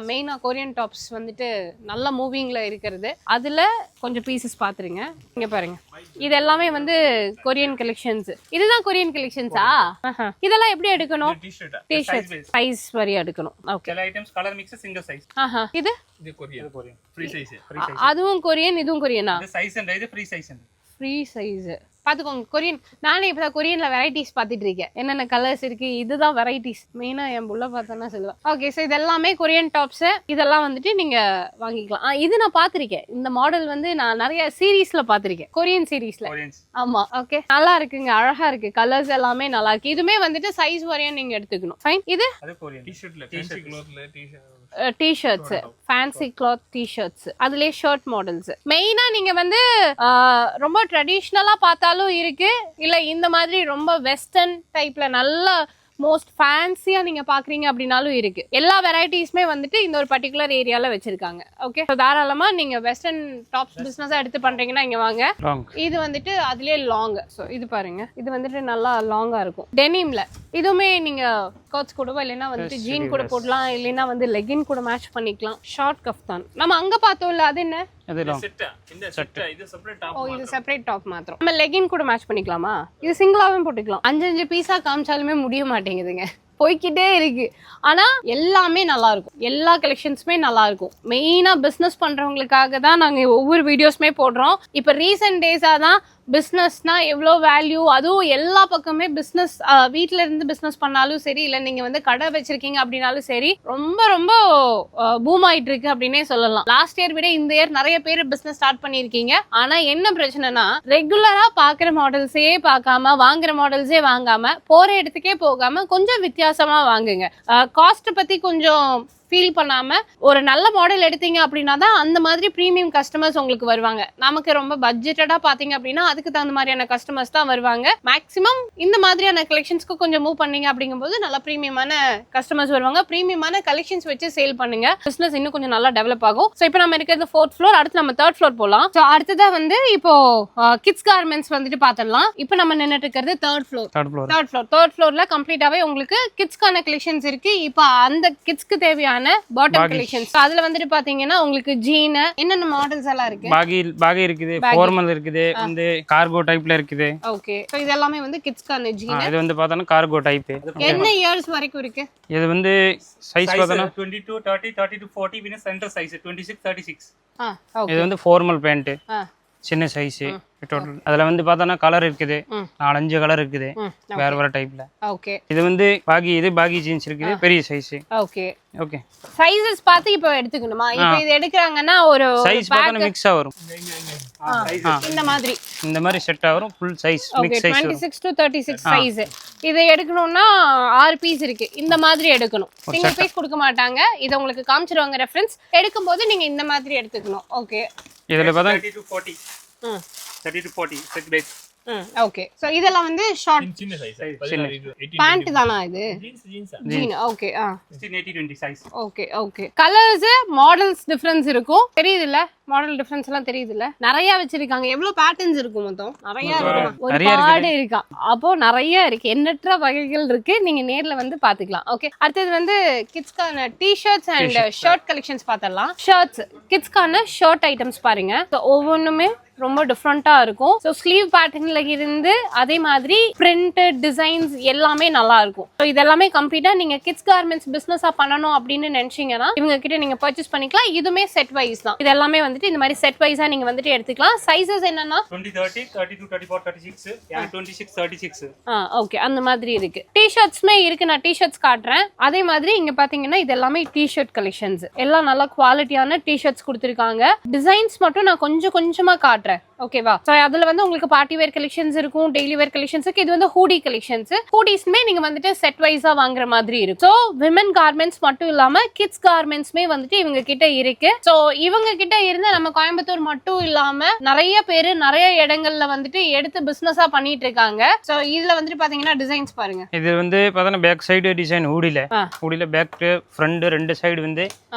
S1: மெயினாக கொரியன் டாப்ஸ் வந்துட்டு நல்ல மூவிங்கில் இருக்கிறது. அதில் கொஞ்சம் பீசஸ் பார்த்துருங்க. இங்கே பாருங்க, இது எல்லாமே வந்து கொரியன் கலெக்ஷன்ஸ். இதுதான் கொரியன் கலெக்ஷன்ஸா? இதெல்லாம் எப்படி எடுக்கணும்? டிஷர்ட் சைஸ் வரியா எடுக்கணும். ஓகே.
S3: சில items colour mix single size.
S1: இது
S4: கொரியன் ஃப்ரீ சைஸ்.
S1: அதுவும் கொரியன், இதுவும் கொரியனா?
S3: இது சைஸ் அண்ட் இது ஃப்ரீ சைஸ்.
S1: பாத்துக்கோங்க. கொரியன் நானே இப்பதான் கொரியன்ல வெரைட்டிஸ் பாத்துட்டு இருக்கேன். என்னென்ன கலர்ஸ் இருக்கு, இதுதான் வெரைட்டிஸ். மெயினா என் புள்ள பார்த்தோன்னா சொல்லுவேன். ஓகே. ஸோ இதெல்லாமே கொரியன் டாப்ஸ். இதெல்லாம் வந்துட்டு நீங்க வாங்கிக்கலாம். இது நான் பாத்திருக்கேன். இந்த மாடல் வந்து நான் நிறைய சீரீஸ்ல பாத்திருக்கேன், கொரியன் சீரீஸ்ல. ஆமா. ஓகே. நல்லா இருக்குங்க, அழகா இருக்கு. கலர்ஸ் எல்லாமே நல்லா இருக்கு. இதுமே வந்துட்டு சைஸ் வரையும் நீங்க எடுத்துக்கணும். ஃபைன். இது டிஷர்ட்ஸ், ஃபேன்சி கிளாத் டிஷர்ட்ஸ், அதுலயே ஷர்ட் மாடல்ஸ். மெயினா நீங்க வந்து ரொம்ப ட்ரெடிஷ்னலா பார்த்தாலும் இருக்கு, இல்ல இந்த மாதிரி ரொம்ப வெஸ்டர்ன் டைப்ல நல்ல மோஸ்ட் ஃபேன்சியா நீங்க பாக்குறீங்க அப்படின்னாலும் இருக்கு. எல்லா வெரைட்டிஸ்மே வந்துட்டு இந்த ஒரு பர்டிகுலர் ஏரியால வச்சிருக்காங்க. ஓகே. தாராளமா நீங்க வெஸ்டர்ன் டாப்ஸ் பிசினஸா எடுத்து பண்றீங்கன்னா இங்க வாங்க. இது வந்துட்டு அதுலயே லாங். ஸோ இது பாருங்க, இது வந்துட்டு நல்லா லாங்கா இருக்கும் டெனிம்ல. இதுவுமே நீங்க ஸ்கர்ட்ஸ் கூட இல்லைன்னா வந்துட்டு ஜீன் கூட போடலாம், இல்லைன்னா வந்து லெகின் கூட மேட்ச் பண்ணிக்கலாம். ஷார்ட் கஃப்தான் நம்ம அங்க பார்த்தோம்ல, அது என்ன? இது செப்பரேட் டாப் மாத்திரம். நம்ம லெகின் கூட மேட்ச் பண்ணிக்கலாமா? இது சிங்கிளாவே போட்டுக்கலாம். 5 பீஸா காமிச்சாலுமே முடிய மாட்டேங்குதுங்க, போய்கிட்டே இருக்கு. ஆனா எல்லாமே நல்லா இருக்கும், எல்லா கலெக்ஷன்ஸுமே நல்லா இருக்கும். மெயினா பிசினஸ் பண்றவங்களுக்காக தான் நாங்க ஒவ்வொரு வீடியோஸ்மே போடுறோம். இப்ப ரீசெண்ட் டேஸா தான் பிஸ்னஸ்னா எவ்வளோ வேல்யூ, அதுவும் எல்லா பக்கமே பிஸ்னஸ். வீட்டில இருந்து பிஸ்னஸ் பண்ணாலும் சரி, இல்லை நீங்க வந்து கடை வச்சிருக்கீங்க அப்படின்னாலும் சரி, ரொம்ப ரொம்ப பூம் ஆயிட்டு இருக்கு அப்படின்னே சொல்லலாம். லாஸ்ட் இயர் விட இந்த இயர் நிறைய பேர் பிஸ்னஸ் ஸ்டார்ட் பண்ணியிருக்கீங்க. ஆனா என்ன பிரச்சனைனா, ரெகுலரா பாக்குற மாடல்ஸே பார்க்காம, வாங்குற மாடல்ஸே வாங்காம, போற இடத்துக்கே போகாம கொஞ்சம் வித்தியாசமா வாங்குங்க. காஸ்ட் பத்தி கொஞ்சம் ஃபீல் பண்ணாம ஒரு நல்ல மாடல் எடுத்தீங்க அப்படின்னா தான் அந்த மாதிரி ப்ரீமியம் கஸ்டமர்ஸ் உங்களுக்கு வருவாங்க. நமக்கு ரொம்ப பட்ஜெட்டடா பாத்தீங்க அப்படின்னா அதுக்கு தகுந்த மாதிரியான கஸ்டமர்ஸ் தான் வருவாங்க. மேக்ஸிமம் இந்த மாதிரியான கலெக்ஷன்ஸ்க்கு கொஞ்சம் மூவ் பண்ணீங்க அப்படிங்கும்போது நல்ல ப்ரீமியமான கஸ்டமர்ஸ் வருவாங்க. ப்ரீமியமான கலெக்ஷன்ஸ் வச்சு சேல் பண்ணுங்க, பிசினஸ் இன்னும் கொஞ்சம் நல்லா டெவலப் ஆகும். ஸோ இப்போ நம்ம இருக்கிறது 4th ஃப்ளோர், அடுத்து நம்ம 3rd ஃப்ளோர் போகலாம். ஸோ அடுத்ததான் வந்து இப்போ கிட்ஸ் கார்மெண்ட்ஸ் வந்துட்டு பார்த்துடலாம். இப்போ நம்ம நின்றுட்டு இருக்கிறது 3rd ஃப்ளோர். 3rd ஃப்ளோர்ல கம்ப்ளீட்டாவே உங்களுக்கு கிட்ஸ்க்கான கலெக்ஷன்ஸ் இருக்கு. இப்போ அந்த கிட்ஸ்க்கு தேவையான பாட்டம் கலெக்ஷன்ஸ். அதுல வந்துட்டு பாத்தீங்கன்னா உங்களுக்கு ஜீன் என்னென்ன மாடல்ஸ் எல்லாம் இருக்கு?
S2: பாகி இருக்குது, ஃபார்மல் இருக்குது, வந்து கார்கோ டைப்ல இருக்குது.
S1: ஓகே. சோ இது எல்லாமே வந்து கிட்ஸ்க்கான ஜீன்.
S2: இது வந்து பார்த்தா கார்கோ டைப்.
S1: என்ன இயர்ஸ் வரைக்கும் இருக்கு?
S2: இது வந்து சைஸ் பார்த்தா
S3: 22 30 30 to 40 வின சென்டர் சைஸ் 26 36.
S2: இது வந்து ஃபார்மல் பேண்ட், சின்ன சைஸ் டோட்டல். அதுல வந்து பார்த்தோன்னா கலர் இருக்குது, 4-5 கலர் இருக்குது வேற வேற டைப்ல.
S1: ஓகே,
S2: இது வந்து பாகி ஜீன்ஸ் இருக்குது, பெரிய சைஸ்.
S1: ஓகே
S2: ஓகே,
S1: சைஸஸ் பார்த்து இப்போ எடுத்துக்கணுமா? இப்போ இது எடுக்கறாங்கன்னா ஒரு
S2: சைஸ் பார்த்தா மிக்ஸா வரும்.
S1: இந்த
S2: மாதிரி செட்டா வரும், full size mix size
S1: 26 to 36 size. இது எடுக்கணும்னா 6 பீஸ் இருக்கு. இந்த மாதிரி எடுக்கணும், சிங்கிள் பீஸ் கொடுக்க மாட்டாங்க. இது உங்களுக்கு காமிச்சிருவாங்க ரெஃபரன்ஸ். எடுக்கும்போது நீங்க இந்த மாதிரி எடுத்துக்கணும். ஓகே,
S2: இதுல பார்த்தா
S3: 30 to 40. 30 to 40 set base.
S1: Okay. So இதெல்லாம் வந்து ஷார்ட்
S4: சின்ன சைஸ்
S1: பேண்ட் தானா இது?
S4: Jeans
S1: jean. Okay.
S3: 16 80 20 size.
S1: Okay okay. Colours models difference இருக்கும், தெரியுதுல்ல? மாடல் டிஃபரன்ஸ் எல்லாம் தெரியுதுல்ல? நிறைய வச்சிருக்காங்க. எவ்வளவு பேட்டர்ன்ஸ் இருக்கும் மொத்தம்? நிறைய இருக்கு, ஒரு பாடு இருக்கா. அப்போ நிறைய இருக்கு, எண்ணற்ற வகைகள் இருக்கு. நீங்க நேர்ல வந்து பாத்துக்கலாம். ஓகே, அடுத்தது வந்து கிட்ஸ்க்கான டி-ஷர்ட்ஸ் அண்ட் ஷர்ட் கலெக்ஷன்ஸ் பார்த்தலாம். ஷர்ட்ஸ், கிட்ஸ்க்கான ஷர்ட் ஐட்டம்ஸ் பாருங்க. ஒவ்வொன்றுமே ரொம்ப டிஃப்ரெண்டா இருக்கும். ஸோ ஸ்லீவ் பேட்டர்ன்ல இருந்து அதே மாதிரி பிரிண்ட் டிசைன்ஸ் எல்லாமே நல்லா இருக்கும். ஸோ இதெல்லாமே கம்ப்ளீட்டா நீங்க கிட்ஸ் கார்மெண்ட்ஸ் பிசினஸா பண்ணணும் அப்படின்னு நினைச்சீங்கன்னா இவங்க கிட்ட நீங்க பர்ச்சேஸ் பண்ணிக்கலாம். இதுமே செட் வைஸ் தான். இது எல்லாமே வந்துட்டு இந்த மாதிரி செட் வைஸா நீங்க வந்துட்டு எடுத்துக்கலாம். சைஸஸ் என்னன்னா
S3: 20 30 32 34 36 26 36.
S1: ஓகே, அந்த மாதிரி இருக்கு. டி-ஷர்ட்ஸ்மே இருக்கு, நான் டி-ஷர்ட்ஸ் காட்டுறேன். அதே மாதிரி இங்க பாத்தீங்கன்னா இது எல்லாமே டி-ஷர்ட் கலெக்ஷன்ஸ். எல்லாம் நல்ல குவாலிட்டியான டி-ஷர்ட்ஸ் கொடுத்துருக்காங்க. டிசைன்ஸ் மட்டும் நான் கொஞ்சமா காட்டுறேன். ஓகேவா? சோ அதுல வந்து உங்களுக்கு பார்ட்டி வேர் கலெக்ஷன்ஸ் இருக்கும், டெய்லி வேர் கலெக்ஷன்ஸ் இருக்கு. இது வந்து ஹூடி கலெக்ஷன்ஸ். ஹூடிஸ்மே நீங்க வந்துட்டு செட் வைஸா வாங்குற மாதிரி இருக்கு. சோ விமன் கார்மெண்ட்ஸ் மட்டும் இல்லாம கிட்ஸ் கார்மெண்ட்ஸ்மே வந்துட்டு இவங்க கிட்ட இருக்கு. சோ இவங்க கிட்ட இருந்து நம்ம கோயம்புத்தூர் மட்டும் இல்லாம நிறைய பேரு நிறைய இடங்கள்ல வந்துட்டு எடுத்து பிசினஸா பண்ணிட்டு இருக்காங்க. சோ இதுல வந்துட்டு பாத்தீங்கன்னா டிசைன்ஸ் பாருங்க.
S2: இது வந்து பார்த்தா பேக் சைடு டிசைன் ஹூடில பேக் ஃப்ரண்ட் ரெண்டு சைடு வந்து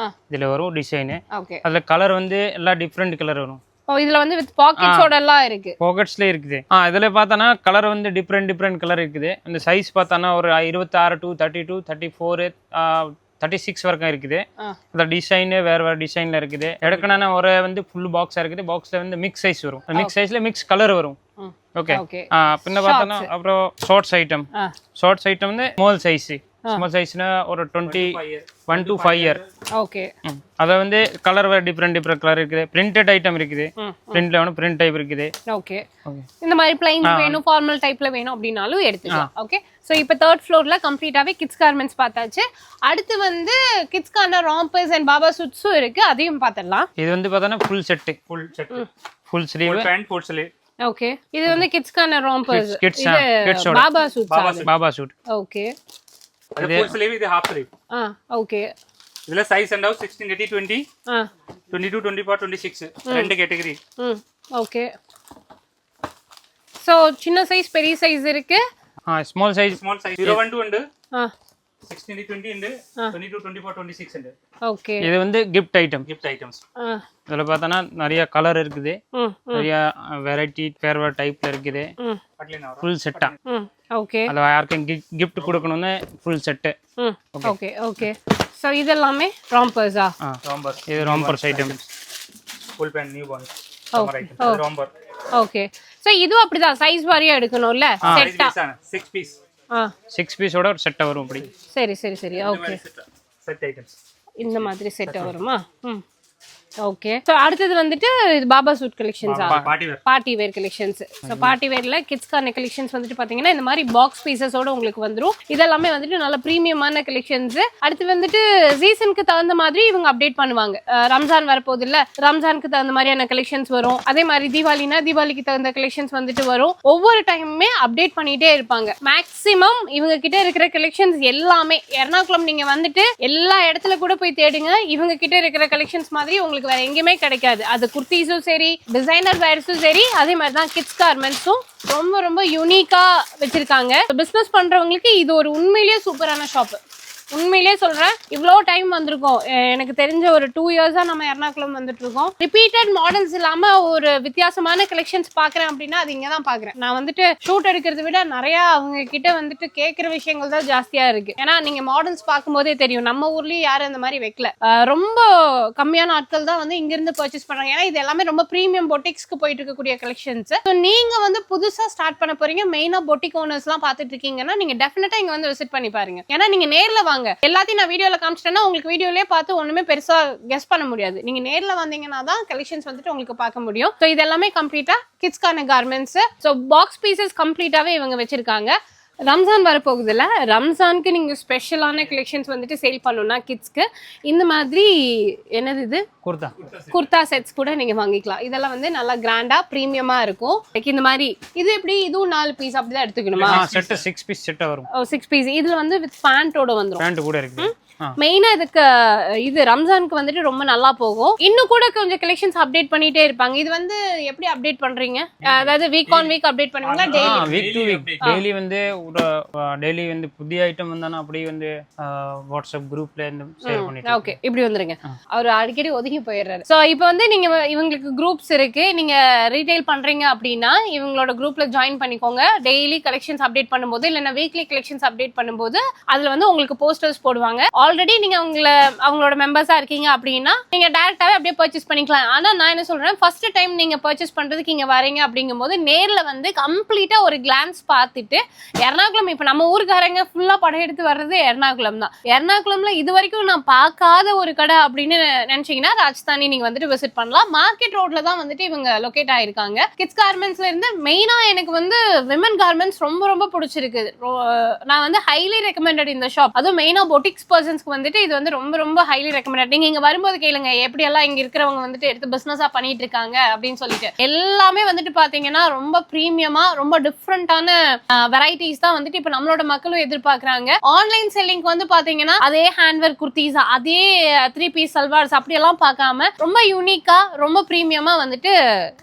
S2: இதுல வரும் டிசைன்.
S1: ஓகே,
S2: அதுல கலர் வந்து எல்லாம் டிஃப்ரெண்ட் கலர் வரும்.
S1: இதுல வந்து வித் பாக்கெட்ஸோட எல்லாம் இருக்கு.
S2: பாக்கெட்ஸ்ல இருக்குது. இதுல பார்த்தானா கலர் வந்து டிஃப்ரெண்ட் கலர் இருக்குது. அந்த சைஸ் பார்த்தானா ஒரு 26 to 32 34 36 வரைக்கும் இருக்குது. அந்த டிசைன் வேற டிசைன்ல இருக்குது. எடுக்கணும்னா ஒரு வந்து ஃபுல் பாக்ஸா இருக்குது. பாக்ஸ்ல வந்து மிக்ஸ் சைஸ் வரும். மிக்ஸ் சைஸ்ல மிக்ஸ் கலர் வரும். ஓகே, பின்ன பார்த்தோன்னா அப்புறம் ஷார்ட்ஸ் ஐட்டம் வந்து ஸ்மால் சைஸ். ஸ்மால் சைஸ்னா ஒரு 21 to 5 year.
S1: ஓகே,
S2: அத வந்து கலர் வேற டிஃப்ரெண்ட் கலர் இருக்குது. பிரிண்டட் ஐட்டம் இருக்குது. பிரிண்ட்ல வேணும், பிரிண்ட் டைப் இருக்குது.
S1: ஓகே, இந்த மாதிரி பிளைன் வேணும், ஃபார்மல் டைப்ல வேணும் அப்படினாலும் எடுத்துக்கலாம். ஓகே, சோ இப்போ 3rd ஃப்ளோர்ல கம்ப்ளீட்டாவே கிட்ஸ் கார்மெண்ட்ஸ் பார்த்தாச்சு. அடுத்து வந்து கிட்ஸ்க்கான ராம்பர்ஸ் அண்ட் பாபா சூட்ஸும் இருக்கு, அதையும் பார்த்தறலாம்.
S2: இது வந்து பார்த்தா full set, full sleeve,
S3: full pant, full sleeve.
S1: Okay, இது வந்து கிட்ஸ்க்கான rompers.
S2: Kids
S1: baba
S2: suit.
S1: Okay,
S3: அது full sleeve, இது half sleeve.
S1: ஓகே.
S3: இதுல சைஸ் அண்ட் 16 80 20 22 24 26 ரெண்டு கேட்டகரி.
S1: ஓகே, சோ சின்ன சைஸ் பெரிய சைஸ் இருக்கு.
S2: ஸ்மால் சைஸ்
S3: 01 ഉണ്ട് 16 20 ഉണ്ട് 22 24 26 ഉണ്ട്.
S1: ஓகே,
S2: இது வந்து gift items. இதுல பார்த்தா நிறைய கலர் இருக்குது, நிறைய வெரைட்டி ஃபேர்வர் டைப்ல இருக்குது. ஃபுல் செட்டா.
S1: ஓகே,
S2: அத யாருக்கும் gift கொடுக்கணும்னா ஃபுல் செட்.
S1: ஓகே. சோ இதெல்லாமே ராம்பர்ஸா?
S2: இது rompers item.
S3: Full pant newborn summer item romper.
S1: Okay, so இதுவும் அப்படிதான் சைஸ் வாரியா எடுக்கணும்ல? செட்டா
S3: 6 பீஸ்.
S2: 6 பீஸோட ஒரு செட் வரும் அப்படி.
S1: சரி. ஓகே,
S3: செட் ஐட்டம்ஸ்
S1: இந்த மாதிரி செட் வருமா? ஓகே, சோ அடுத்து வந்துட்டு இது பாபா சூட் கலெக்ஷன்ஸா? Party wear collections. So party வேர்ல கிட்ஸ்க்கான கலெக்ஷன்ஸ் வந்துட்டு பாத்தீங்கன்னா இந்த மாதிரி பாக்ஸ் பீசஸோட உங்களுக்கு வந்துரும். இதெல்லாமே வந்துட்டு நல்ல பிரீமியமான கலெக்ஷன்ஸ். அடுத்து வந்துட்டு சீசனுக்கு தகுந்த மாதிரி இவங்க அப்டேட் பண்ணுவாங்க. ரம்ஜான் வரப்போகுது இல்ல, ரம்ஜானுக்கு தகுந்த மாதிரியான கலெக்ஷன்ஸ் வரும். அதே மாதிரி தீபாவளினா தீபாவளிக்கு தகுந்த கலெக்ஷன்ஸ் வந்துட்டு வரும். ஒவ்வொரு டைமுமே அப்டேட் பண்ணிட்டே இருப்பாங்க. மேக்ஸிமம் இவங்க கிட்ட இருக்கிற கலெக்ஷன்ஸ் எல்லாமே எர்ணாகுளம் நீங்க வந்துட்டு எல்லா இடத்துல கூட போய் தேடுங்க, இவங்க கிட்ட இருக்கிற கலெக்ஷன்ஸ் மாதிரி உங்களுக்கு வேற எங்கேயுமே கிடைக்காது. அது குர்த்திஸும் சரி, டிசைனர் வேர்ஸும் சரி, அதே மாதிரி தான் கிட்ஸ் கார்மெண்ட்ஸும் ரொம்ப யூனிக்கா வச்சிருக்காங்க. பிசினஸ் பண்றவங்களுக்கு இது ஒரு உண்மையிலேயே சூப்பரான ஷாப். உண்மையிலே சொல்றேன், இவ்வளோ டைம் வந்திருக்கோம். எனக்கு தெரிஞ்ச ஒரு 2 இயர்ஸா நம்ம எர்ணாகுளம் வந்துட்டு இருக்கோம். ரிப்பீட்டட் மாடல்ஸ் இல்லாம ஒரு வித்தியாசமான கலெக்ஷன்ஸ் பாக்குறேன் அப்படின்னா அது இங்க தான் பாக்குறேன். நான் வந்துட்டு ஷூட் எடுக்கிறத விட நிறைய அவங்க கிட்ட வந்துட்டு கேட்கிற விஷயங்கள் தான் ஜாஸ்தியா இருக்கு. ஏன்னா நீங்க மாடல்ஸ் பார்க்கும்போதே தெரியும், நம்ம ஊர்லயும் யாரும் இந்த மாதிரி வைக்கல. ரொம்ப கம்மியான ஆட்கள் தான் வந்து இங்க இருந்து பர்ச்சேஸ் பண்றாங்க. ஏன்னா இது எல்லாமே ரொம்ப பிரீமியம் பொட்டிக்ஸ்க்கு போயிட்டு இருக்கக்கூடிய கலெக்ஷன்ஸ். நீங்க வந்து புதுசா ஸ்டார்ட் பண்ண போறீங்க, மெயினா பொட்டிக் ஓனர்ஸ் எல்லாம் பாத்துட்டு இருக்கீங்கன்னா நீங்க டெஃபினட்டா இங்க வந்து விசிட் பண்ணி பாருங்க. ஏன்னா நீங்க நேர்ல வாங்க வச்சிருக்காங்க. எல்லாத்தையும் நான் வீடியோல காமிச்சிட்டேன்னா உங்களுக்கு வீடியோலயே பார்த்து ஒண்ணுமே பெருசா கெஸ் பண்ண முடியாது. நீங்க நேர்ல வந்தீங்கன்னா தான் கலெக்ஷன்ஸ் வந்துட்டு உங்களுக்கு பார்க்க முடியும். ஸோ இது எல்லாமே கம்ப்ளீட்டா கிட்ஸ்க்கான கார்மெண்ட்ஸ். ஸோ பாக்ஸ் பீசஸ் கம்ப்ளீட்டாவே இவங்க வச்சிருக்காங்க. ரம்ஜான் வரப்போகுதுல்ல, ரம்ஜானுக்கு நீங்கள் ஸ்பெஷலான கலெக்ஷன்ஸ் வந்துட்டு சேல் பண்ணணும்னா கிட்ஸ்க்கு இந்த மாதிரி என்னது இது குர்தா செட்ஸ் கூட நீங்கள் வாங்கிக்கலாம். இதெல்லாம் வந்து நல்லா கிராண்டாக ப்ரீமியமாக இருக்கும். லைக் இந்த மாதிரி இது எப்படி இதுவும் 4 பீஸ் அப்படி தான் எடுத்துக்கணுமா?
S2: செட் 6 பீஸ் செட் வரும்.
S1: 6 பீஸ். இதில் வந்து வித் பேண்டோட வந்துடும்.
S2: பேண்ட் கூட இருக்கு.
S1: மெயினா இதுக்கு இது ரம்ஜானுக்கு வந்துட்டு ரொம்ப நல்லா போகும். இன்னும் கூட கொஞ்சம் கலெக்ஷன்ஸ் அப்டேட் பண்ணிட்டே இருப்பாங்க. இது வந்து எப்படி அப்டேட் பண்றீங்க? அதாவது வீக் ஆன் வீக் அப்டேட் பண்ணுவீங்களா? Daily
S2: week to week daily வந்து டெய்லி வந்து புதிய ஐட்டம் வந்தானா அப்படியே வந்து வாட்ஸ்அப் குரூப்ல இருந்து ஷேர் பண்ணிட்டு.
S1: ஓகே, இப்படி வந்துருங்க. அவர் அடிக்கடி ஒதுங்கி போயிடுறாரு. ஸோ இப்போ வந்து நீங்க இவங்களுக்கு குரூப்ஸ் இருக்கு. நீங்க ரீட்டைல் பண்றீங்க அப்படின்னா இவங்களோட குரூப்ல ஜாயின் பண்ணிக்கோங்க. டெய்லி கலெக்ஷன்ஸ் அப்டேட் பண்ணும்போது இல்லைன்னா வீக்லி கலெக்ஷன்ஸ் அப்டேட் பண்ணும்போது அதுல வந்து உங்களுக்கு போஸ்டர்ஸ் போடுவாங்க. ஆல்ரெடி நீங்க அவங்களோட மெம்பர்ஸா இருக்கீங்க அப்படின்னா நீங்க டைரக்டாவே அப்படியே பர்ச்சேஸ் பண்ணிக்கலாம். ஆனா நான் என்ன சொல்றேன், ஃபர்ஸ்ட் டைம் நீங்க பர்ச்சேஸ் பண்றதுக்கு இங்க வரீங்க அப்படிங்கும்போது நேர்ல வந்து கம்ப்ளீட்டா ஒரு கிளான்ஸ் பார்த்துட்டு, எர்ணாகுளம் இப்ப நம்ம ஊருக்காரங்க ஃபுல்லா படையெடுத்து வர்றது எர்ணாகுளம் தான். எர்ணாகுளம்ல இது வரைக்கும் நான் பார்க்காத ஒரு கடை அப்படின்னு நினைச்சீங்கன்னா ராஜஸ்தானி நீங்க வந்துட்டு விசிட் பண்ணலாம். மார்க்கெட் ரோட்ல தான் வந்துட்டு இவங்க லொகேட் ஆயிருக்காங்க. கிட்ஸ் கார்மெண்ட்ஸ்ல இருந்து மெயினா எனக்கு வந்து விமன் கார்மெண்ட்ஸ் ரொம்ப ரொம்ப பிடிச்சிருக்கு. நான் வந்து ஹைலி ரெக்கமெண்டட் இந்த ஷாப். அதுவும் மெயினா பொட்டிக்ஸ் பர்சன்ஸ்க்கு வந்துட்டு இது வந்து ரொம்ப ரொம்ப ஹைலி ரெக்கமெண்டட். நீங்க இங்க வரும்போது கேளுங்க எப்படி எல்லாம் இங்க இருக்கிறவங்க வந்துட்டு எடுத்து பிசினஸா பண்ணிட்டு இருக்காங்க அப்படின்னு சொல்லிட்டு. எல்லாமே வந்துட்டு பாத்தீங்கன்னா ரொம்ப பிரீமியமா ரொம்ப டிஃப்ரெண்டான வெரைட்டிஸ் தான் வந்துட்டு இப்ப நம்மளோட மக்களும் எதிர்பார்க்கறாங்க. ஆன்லைன் செல்லிங் வந்து பாத்தீங்கன்னா அதே ஹேண்ட்வேர் குர்த்திஸ், அதே 3 பீஸ் சல்வார்ஸ் அப்படி எல்லாம் பார்க்காம ரொம்ப யூனிக்கா ரொம்ப பிரீமியமா வந்துட்டு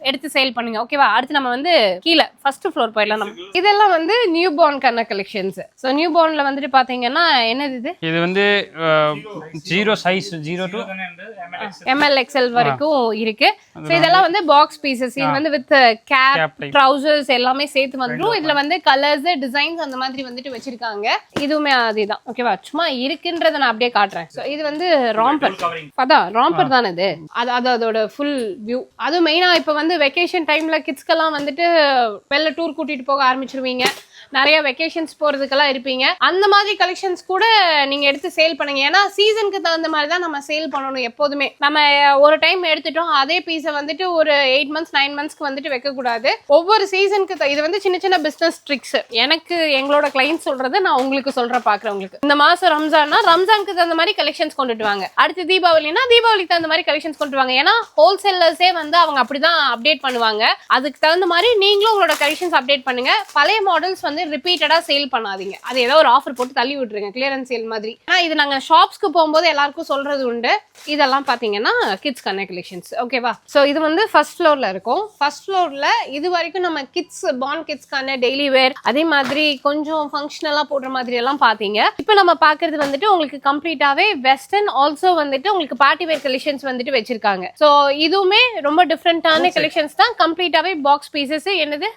S1: எடுத்து சேல் பண்ணுங்க. ஓகேவா? அடுத்து நம்ம வந்து கீழே ஃபர்ஸ்ட் ஃப்ளோர் போயிடலாம். நம்ம இதெல்லாம் வந்து நியூ பார்ன்கான கலெக்ஷன்ஸ். ஸோ நியூ பார்ன்ல வந்துட்டு பாத்தீங்கன்னா என்னது இது
S2: வந்து 0 சைஸ் 0 to
S1: ML XL வரைக்கும் இருக்கு. சோ இதெல்லாம் வந்து பாக்ஸ் பீசஸ். இது வந்து வித் கேப் ட்ரவுசர்ஸ் எல்லாமே சேர்த்து வந்துரும். இதுல வந்து கலர்ஸ் டிசைன்ஸ் அந்த மாதிரி வந்துட்டு வச்சிருக்காங்க. இதுவுமே அதேதான். ஓகேவா? சும்மா இருக்குன்றத நான் அப்படியே காட்டுறேன். சோ இது வந்து ராம்பர். அதான் ராம்பர் தானே இது. அது அதோட ஃபுல் வியூ. அது மெயினா இப்ப வந்து வெக்கேஷன் டைம்ல கிட்ஸ்க்கெல்லாம் வந்துட்டு வெளில டூர் கூட்டிட்டு போக ஆரம்பிச்சிருவீங்க. நிறைய வெக்கேஷன்ஸ் போறதுக்கெல்லாம் இருப்பீங்க. அந்த மாதிரி கலெக்ஷன்ஸ் கூட நீங்க எடுத்து சேல் பண்ணுங்க. ஏன்னா சீசனுக்கு தகுந்த மாதிரி தான் நம்ம சேல் பண்ணணும். எப்போதுமே நம்ம ஒரு டைம் எடுத்துட்டோம் அதே பீஸை வந்துட்டு ஒரு 8 months 9 monthsக்கு வந்துட்டு வைக்க கூடாது. ஒவ்வொரு சீசனுக்கு இது வந்து சின்ன சின்ன பிசினஸ் ட்ரிக்ஸ். எனக்கு எங்களோட கிளைண்ட் சொல்றது நான் உங்களுக்கு சொல்ற பாக்குறவங்களுக்கு. இந்த மாசம் ரம்ஜான்னா ரம்ஜானுக்கு தகுந்த மாதிரி கலெக்ஷன்ஸ் கொண்டுட்டு வாங்க. அடுத்து தீபாவளினா தீபாவளிக்கு தகுந்த மாதிரி கலெக்ஷன்ஸ் கொண்டு வாங்க. ஏன்னா ஹோல்சேலர்ஸே வந்து அவங்க அப்படிதான் அப்டேட் பண்ணுவாங்க. அதுக்கு தகுந்த மாதிரி நீங்களும் உங்களோட கலெக்ஷன்ஸ் அப்டேட் பண்ணுங்க. பழைய மாடல்ஸ் வந்து ரிப்பீட்டடா சேல் பண்ணாதீங்க. அது ஏதோ ஒரு ஆஃபர் போட்டு தள்ளி விட்டுருங்க, கிளியரன்ஸ் சேல் மாதிரி. ஆனா இது நாங்க ஷாப்ஸ்க்கு போகும்போது எல்லாருக்கும் சொல்றது உண்டு. இதெல்லாம் பாத்தீங்கன்னா கிட்ஸ் கன்ன கலெக்ஷன்ஸ். ஓகேவா? சோ இது வந்து ஃபர்ஸ்ட் ஃப்ளோர்ல இருக்கும். ஃபர்ஸ்ட் ஃப்ளோர்ல இது வரைக்கும் நம்ம கிட்ஸ் பார்ன் கிட்ஸ்க்கான டெய்லி வேர் அதே மாதிரி கொஞ்சம் ஃபங்க்ஷனலா போடுற மாதிரி எல்லாம் பாத்தீங்க. இப்போ நம்ம பாக்குறது வந்துட்டு உங்களுக்கு கம்ப்ளீட்டாவே வெஸ்டர்ன் ஆல்சோ வந்துட்டு உங்களுக்கு பார்ட்டி வேர் கலெக்ஷன்ஸ் வந்துட்டு வச்சிருக்காங்க. சோ இதுவுமே ரொம்ப டிஃபரெண்டான கலெக்ஷன்ஸ் தான். கம்ப்ளீட்டாவே பாக்ஸ் பீசஸ். என்னது?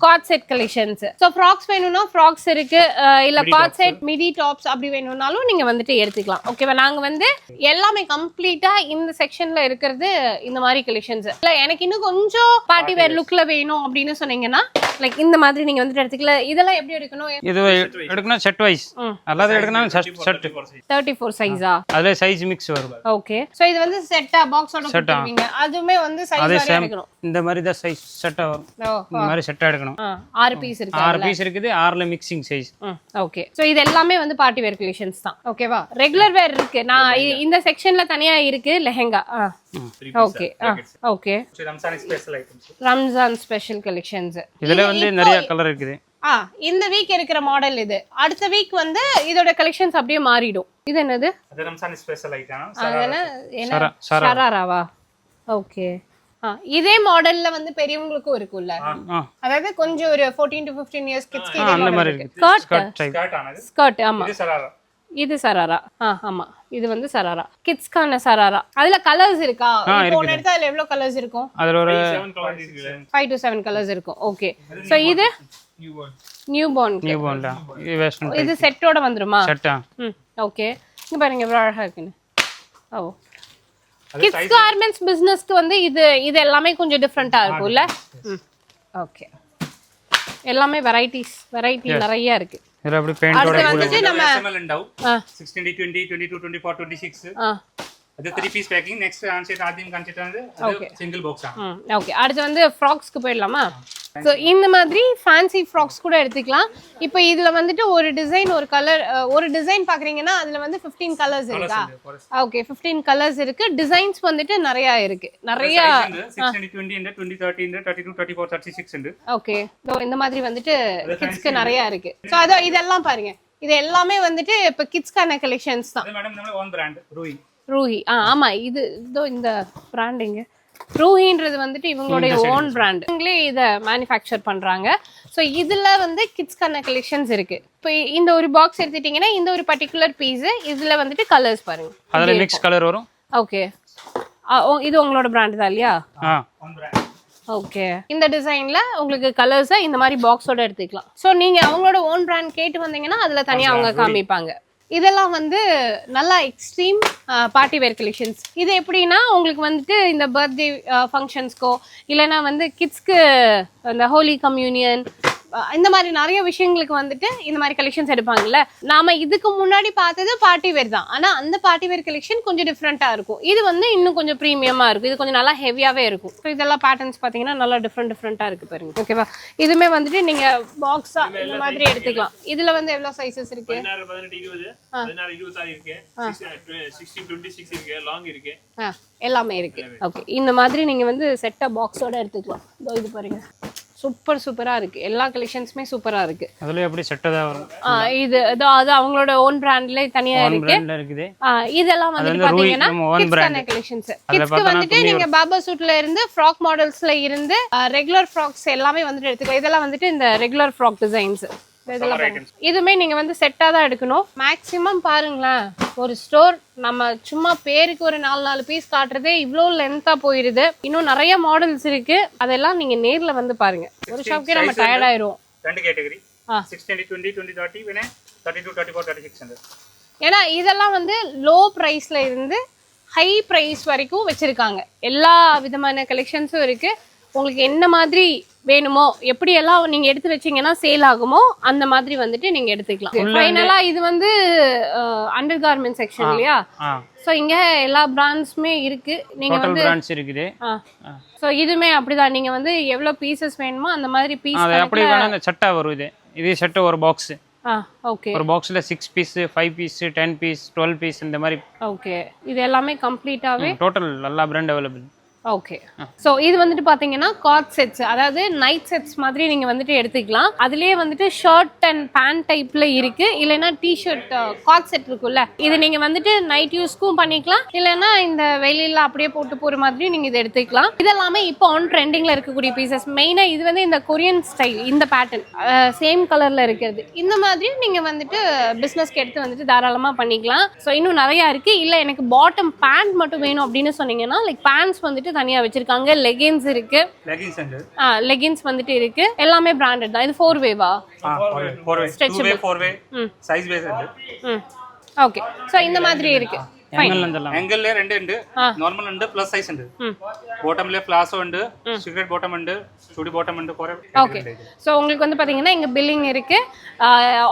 S1: Cord set collections. So frocks வேணும்னா ஃப்ராக்ஸ் இருக்கு. இல்ல காட் செட் மிடி டாப்ஸ் அப்படி வேணும்னாலும் நீங்க வந்துட்டு எடுத்துக்கலாம். ஓகேவா? நாங்க வந்து எல்லாமே கம்ப்ளீட்டா இந்த செக்ஷன்ல இருக்கிறது இந்த மாதிரி கலெக்ஷன்ஸ். இல்ல எனக்கு இன்னும் கொஞ்சம் பார்ட்டி வேர் லுக்ல வேணும் அப்படின்னு சொன்னீங்கன்னா லைக் இந்த மாதிரி நீங்க வந்துட்டு எடுத்துக்கலாம். இதெல்லாம் எப்படி எடுக்கணும்?
S2: இது எடுக்கணும் செட் வைஸ். அல்லாத எடுக்கணும் செட்
S1: 34 சைஸா?
S2: அதுல சைஸ் மிக்ஸ் வரும்.
S1: ஓகே. சோ இது வந்து செட்டா பாக்ஸோட கொடுத்துருவீங்க. அதுவுமே வந்து சைஸ் வேற எடுக்கணும்.
S2: இந்த மாதிரி தான் சைஸ் செட்டா வரும். இந்த மாதிரி செட்டா எடுக்கணும்.
S1: 6 பீஸ் இருக்கு.
S2: 6 பீஸ் இருக்குது. 6ல மிக்சிங் சைஸ்.
S1: ஓகே. சோ இது எல்லாமே வந்து பார்ட்டி வேர் கலெக்ஷன்ஸ் தான். ஓகேவா? ரெகுலர் வேர் இருக்கு. நான் இந்த செக்ஷன்ல தனியா இருக்கு lehenga. Okay. Okay.
S3: Ramzan special items.
S1: Ramzan special collections.
S2: இதுல வந்து நிறைய கலர் இருக்குது.
S1: இந்த வீக் இருக்கிற மாடல் இது. அடுத்த வீக் வந்து இதோட கலெக்ஷன்ஸ் அப்படியே மாறிடும். இது என்னது?
S3: அது ரம்ஜான் ஸ்பெஷல் ஐட்டம்.
S1: என்ன ஷராராவா? ஓகே. இதே மாடல்ல வந்து பெரியவங்களுக்கும் இருக்குல்ல. அதாவது கொஞ்சம் ஒரு 14 to 15 இயர்ஸ் கிட்ஸ்க்கு இதே மாடல் இருக்கு. ஸ்கர்ட். ஆமா. இது சராரா. ஆமா இது வந்து சராரா. கிட்ஸ்க்கான சராரா. அதுல கலர்ஸ் இருக்கா? இப்போ ஒன்னு எடுத்தா அதுல எவ்வளவு கலர்ஸ் இருக்கும்?
S2: அதுல ஒரு
S1: 5 to 7 கலர்ஸ் இருக்கும். ஓகே. சோ இது நியூ பார்ன். இது செட்டோட வந்துருமா?
S2: செட்டா.
S1: ஓகே. இங்க பாருங்க எவ்வளவு அழகா இருக்குன்னு. ஓ கிட்ஸ் கார்மெண்ட்ஸ் பிசினஸ்க்கு வந்து இது எல்லாமே கொஞ்சம் டிஃபரெண்டா இருக்கும்ல. ஓகே. எல்லாமே வெரைட்டி நிறைய இருக்கு.
S2: இதுல அப்படி பெயிண்டோட
S1: அடுத்து வந்துட்டு நம்ம
S3: SML ഉണ്ടാവും 16 20 22 24 26 அது 3 பீஸ் பேக்கிங் நெக்ஸ்ட் ஆன்சைட் ஆദ്യം கான்செப்ட் அது சிங்கிள் பாக்ஸ் ആണ്
S1: ஓகே அடுத்து வந்து ஃப்ராக்ஸ்க்கு போயிடலாமா ஸோ இந்த மாதிரி ஃபேன்சி ஃப்ராக்ஸ் கூட எடுத்துக்கலாம் இப்போ இதுல வந்துட்டு ஒரு டிசைன் ஒரு கலர் ஒரு டிசைன் பாக்குறீங்கன்னா அதுல வந்து 15 கலர்ஸ் இருக்கா ஓகே 15 கலர்ஸ் இருக்கு டிசைன்ஸ் வந்துட்டு நிறைய இருக்கு நிறைய
S3: 16 20 ഉണ്ട് 20 30 ഉണ്ട് 32 34 36 ഉണ്ട്
S1: ஓகே ஸோ இந்த மாதிரி வந்துட்டு கிட்ஸ்க்கு நிறைய இருக்கு ஸோ அதோ இதெல்லாம் பாருங்க இது எல்லாமே வந்துட்டு இப்போ கிட்ஸ்க்கான கலெக்ஷன்ஸ் தான்
S3: அது மேடம் நம்ம ஓன் பிராண்ட்
S1: ரூஹி ஆமா இது இதோ இந்த பிராண்டிங்க ரூஹின்றது வந்துட்டு இவங்களுடைய ஓன் பிராண்ட் இவங்களே இதை மேனுஃபேக்சர் பண்றாங்க ஸோ இதுல வந்து கிட்ஸ்க்கான கலெக்ஷன்ஸ் இருக்கு இப்போ இந்த ஒரு பாக்ஸ் எடுத்துட்டீங்கன்னா இந்த ஒரு பர்டிகுலர் பீஸ் இதுல வந்துட்டு கலர்ஸ் பாருங்க
S2: அதுல மிக்ஸ் கலர் வரும்
S1: ஓகே இது உங்களோட பிராண்ட் தான் இல்லையா
S3: ஓன் பிராண்ட்
S1: ஓகே இந்த டிசைன்ல உங்களுக்கு கலர்ஸை இந்த மாதிரி பாக்ஸோட எடுத்துக்கலாம் ஸோ நீங்க அவங்களோட ஓன் பிராண்ட் கேட்டு வந்தீங்கன்னா அதுல தனியா அவங்க காமிப்பாங்க இதெல்லாம் வந்து நல்லா எக்ஸ்ட்ரீம் பார்ட்டி வேர் கலெக்ஷன்ஸ் இது எப்படின்னா உங்களுக்கு வந்துட்டு இந்த பர்த்டே ஃபங்க்ஷன்ஸ்க்கோ இல்லைன்னா வந்து கிட்ஸ்க்கு அந்த ஹோலி கம்யூனியன் இந்த மாதிரி நிறைய விஷயங்களுக்கு வந்துட்டு இந்த மாதிரி கலெக்ஷன்ஸ் எடுப்பாங்கல்ல நாம இதுக்கு முன்னாடி பார்த்தது பார்ட்டி வேர் தான் ஆனா அந்த பார்ட்டி வேர் கலெக்ஷன் கொஞ்சம் டிஃப்ரெண்டா இருக்கும் இது வந்து இன்னும் கொஞ்சம் ப்ரீமியமா இருக்கும் இது கொஞ்சம் நல்லா ஹெவியாவே இருக்கும் ஸோ இதெல்லாம் பேட்டர்ன்ஸ் பாத்தீங்கன்னா நல்லா டிஃப்ரெண்டா இருக்கு பாருங்க ஓகேவா இதுமே வந்துட்டு நீங்க பாக்ஸா இந்த மாதிரி எடுத்துக்கலாம் இதுல வந்து எவ்வளவு சைஸஸ் இருக்கு
S4: 16 18 20 16 26 இருக்கு 16 26 இருக்கு லாங் இருக்கு
S1: எல்லாமே இருக்கு ஓகே இந்த மாதிரி நீங்க வந்து செட்டா பாக்ஸோட எடுத்துக்கலாம் இது பாருங்க சூப்பரா இருக்கு எல்லா கலெக்ஷன்ஸ்மே சூப்பரா இருக்கு
S2: அதுல எப்படி செட்டதா வரும்
S1: இது அது அவங்களோட ஓன் பிராண்ட்ல தனியா இருக்கு
S2: பிராண்ட்ல இருக்குது
S1: இதெல்லாம் வந்து பாத்தீங்கன்னா கிட்ஸ்க்கான கலெக்ஷன்ஸ் கிட்ஸ்க்கு வந்துட்டு நீங்க பாபா சூட்ல இருந்து ஃப்ராக் மாடல்ஸ்ல இருந்து ரெகுலர் ஃப்ராக்ஸ் எல்லாமே வந்துட்டு எடுத்துக்கலாம் இதெல்லாம் வந்துட்டு இந்த ரெகுலர் ஃப்ராக் டிசைன்ஸ் இதுமே நீங்க வந்து செட்டா தான் எடுக்கணும் மேக்ஸிமம் பாருங்களேன் ஒரு ஸ்டோர் நம்ம சும்மா பேருக்கு ஒரு 4 பீஸ் காட்டுறதே இவ்வளோ லென்த்தா போயிருது இன்னும் நிறைய மாடல்ஸ் இருக்கு அதெல்லாம் நீங்க நேர்ல வந்து பாருங்க ஒரு ஷாப்க்கே நம்ம டயர்ட் ஆயிரும்
S3: ரெண்டு கேட்டகரி 16 20 20 30 പിന്നെ 32 34 36
S1: ஏன்னா இதெல்லாம் வந்து லோ பிரைஸ்ல இருந்து ஹை பிரைஸ் வரைக்கும் வச்சிருக்காங்க எல்லா விதமான கலெக்ஷன்ஸும் இருக்கு உங்களுக்கு என்ன மாதிரி வேணுமோ எப்படி எல்லாம் நீங்க எடுத்து வச்சீங்கன்னா சேல் ஆகுமோ அந்த மாதிரி வந்துட்டு நீங்க எடுத்துக்கலாம் ஃபைனலா இது வந்து அண்டர் கார்மெண்ட் செக்ஷன் இல்லையா சோ இங்க எல்லா பிராண்ட்ஸ்மே இருக்கு நீங்க வந்து
S2: பிராண்ட்ஸ் இருக்குது
S1: சோ இதுமே அப்படிதான் நீங்க வந்து எவ்வளவு பீசஸ் வேணுமோ அந்த மாதிரி பீஸ்
S2: அது அப்படி வேணா அந்த செட்டா வரும் இது செட் ஒரு பாக்ஸ்
S1: ஓகே
S2: ஒரு பாக்ஸ்ல 6 பீஸ் 5 பீஸ் 10 பீஸ் 12 பீஸ் இந்த மாதிரி
S1: ஓகே இது எல்லாமே கம்ப்ளீட்டாவே
S2: டோட்டல் எல்லா பிராண்ட் அவைலபிள்
S1: ஓகே சோ இது வந்துட்டு பாத்தீங்கன்னா காட் செட்ஸ் அதாவது நைட் செட்ஸ் மாதிரி நீங்க வந்துட்டு எடுத்துக்கலாம் அதுலயே வந்துட்டு ஷர்ட் அண்ட் பேண்ட் டைப்ல இருக்கு இல்லைன்னா டி-ஷர்ட் காட் செட் இருக்குல்ல இது நீங்க வந்துட்டு நைட் யூஸ்க்கும் பண்ணிக்கலாம் இல்லைன்னா இந்த வெளியில அப்படியே போட்டு போற மாதிரி நீங்க இதை எடுத்துக்கலாம் இதெல்லாமே இப்போ ஆன் ட்ரெண்டிங்ல இருக்கக்கூடிய பீசஸ் மெயினா இது வந்து இந்த கொரியன் ஸ்டைல் இந்த பேட்டர்ன் சேம் கலர்ல இருக்கிறது இந்த மாதிரி நீங்க வந்துட்டு பிசினஸ்க்கு எடுத்து வந்துட்டு தாராளமா பண்ணிக்கலாம் சோ இன்னும் நிறைய இருக்கு இல்ல எனக்கு பாட்டம் பேண்ட் மட்டும் வேணும் அப்படின்னு சொன்னீங்கன்னா லைக் பேண்ட்ஸ் வந்துட்டு தனியா வச்சிருக்காங்க லெகின்ஸ் இருக்கு லெகின்ஸ் வந்துட்டு இருக்கு எல்லாமே பிராண்டட் தான் இது 4 வேவா
S3: 4 வே 2 வே 4 வே சைஸ் பேஸ் ഉണ്ട്
S1: ஓகே சோ இந்த மாதிரி இருக்கு
S3: ആംഗിളിലെ രണ്ട് ഉണ്ട് നോർമൽ ഉണ്ട് പ്ലസ് സൈസ് ഉണ്ട് ബോട്ടമിലെ പ്ലാസോ ഉണ്ട് സിഗരറ്റ് ബോട്ടം ഉണ്ട് ചുടി ബോട്ടം ഉണ്ട് കുറെ
S1: ஓகே சோ உங்களுக்கு வந்து பாத்தீங்கன்னா இங்க பில்லிங் இருக்கு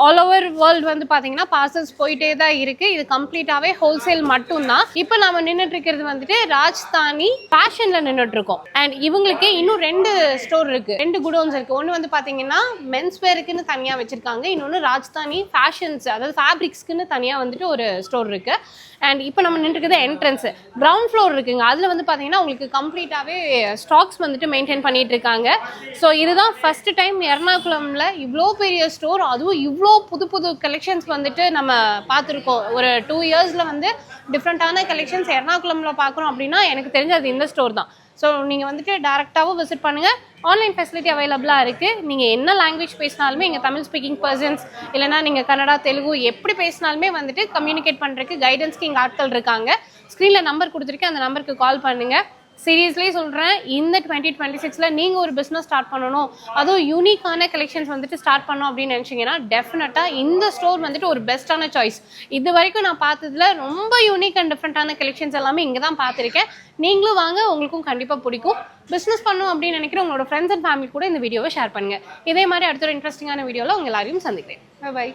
S1: ஆல் ஓவர் வேர்ல்ட் வந்து பாத்தீங்கன்னா பார்சல்ஸ் போயிட்டே தான் இருக்கு இது கம்ப்ளீட்டாவே ஹோல்சேல் மட்டும் தான் இப்போ நாம நின்னுட்டு இருக்கிறது வந்துட்டு ராஜ்தானி ஃபேஷன்ல நின்னுட்டு இருக்கோம் அண்ட் இவங்களுக்கு இன்னும் 2 ஸ்டோர் இருக்கு 2 குடோன்ஸ் இருக்கு ஒன்னு வந்து பாத்தீங்கன்னா மென்ஸ் வேருக்குன்னு தனியா வச்சிருக்காங்க இன்னொன்னு ராஜ்தானி ஃபேஷன்ஸ் அதாவது ஃபேப்ரிக்ஸ்க்குன்னு தனியா வந்துட்டு ஒரு ஸ்டோர் இருக்கு அண்ட் இப்போ நம்ம நின்றுக்கிறது என்ட்ரன்ஸ் கிரவுண்ட் ஃப்ளோர் இருக்குங்க அதில் வந்து பார்த்தீங்கன்னா உங்களுக்கு கம்ப்ளீட்டாகவே ஸ்டாக்ஸ் வந்துட்டு மெயின்டைன் பண்ணிட்டு இருக்காங்க ஸோ இதுதான் ஃபர்ஸ்ட் டைம் எர்ணாகுளம்ல இவ்வளோ பெரிய ஸ்டோர் அதுவும் இவ்வளோ புது புது கலெக்ஷன்ஸ் வந்துட்டு நம்ம பார்த்துருக்கோம் ஒரு 2 இயர்ஸில் வந்து டிஃப்ரெண்ட்டான கலெக்ஷன்ஸ் எர்ணாகுளம்ல பார்க்குறோம் அப்படின்னா எனக்கு தெரிஞ்ச அது இந்த ஸ்டோர் தான் ஸோ நீங்கள் வந்துட்டு டேரெக்டாகவும் விசிட் பண்ணுங்கள் ஆன்லைன் ஃபெசிலிட்டி அவைலபிளாக இருக்குது நீங்கள் என்ன லாங்குவேஜ் பேசினாலுமே இங்கே தமிழ் ஸ்பீக்கிங் பர்சன்ஸ் இல்லைனா நீங்கள் கன்னடா தெலுங்கு எப்படி பேசினாலுமே வந்துட்டு கம்யூனிகேட் பண்ணுறதுக்கு கைடன்ஸ்க்கு இங்கே ஆட்கள் இருக்காங்க ஸ்க்ரீனில் நம்பர் கொடுத்துருக்கேன் அந்த நம்பருக்கு கால் பண்ணுங்கள் சீரியஸ்லி சொல்கிறேன் இந்த 2026 நீங்கள் ஒரு பிஸ்னஸ் ஸ்டார்ட் பண்ணணும் அதுவும் யூனிக்கான கலெக்ஷன்ஸ் வந்துட்டு ஸ்டார்ட் பண்ணணும் அப்படின்னு நினச்சிங்கன்னா டெஃபினட்டாக இந்த ஸ்டோர் வந்துட்டு ஒரு பெஸ்ட்டான சாய்ஸ் இது வரைக்கும் நான் பார்த்ததுல ரொம்ப யூனிக் அண்ட் டிஃப்ரெண்ட்டான கலெக்ஷன்ஸ் எல்லாமே இங்கே தான் பார்த்துருக்கேன் நீங்களும் வாங்க உங்களுக்கும் கண்டிப்பாக பிடிக்கும் பிஸ்னஸ் பண்ணணும் அப்படின்னு நினைக்கிற உங்களோட ஃப்ரெண்ட்ஸ் அண்ட் ஃபேமிலி கூட இந்த வீடியோவை ஷேர் பண்ணுங்கள் இதே மாதிரி அடுத்த ஒரு இன்ட்ரெஸ்டிங்கான வீடியோவில் உங்கள் எல்லாரையும் சந்திக்கிறேன் பை.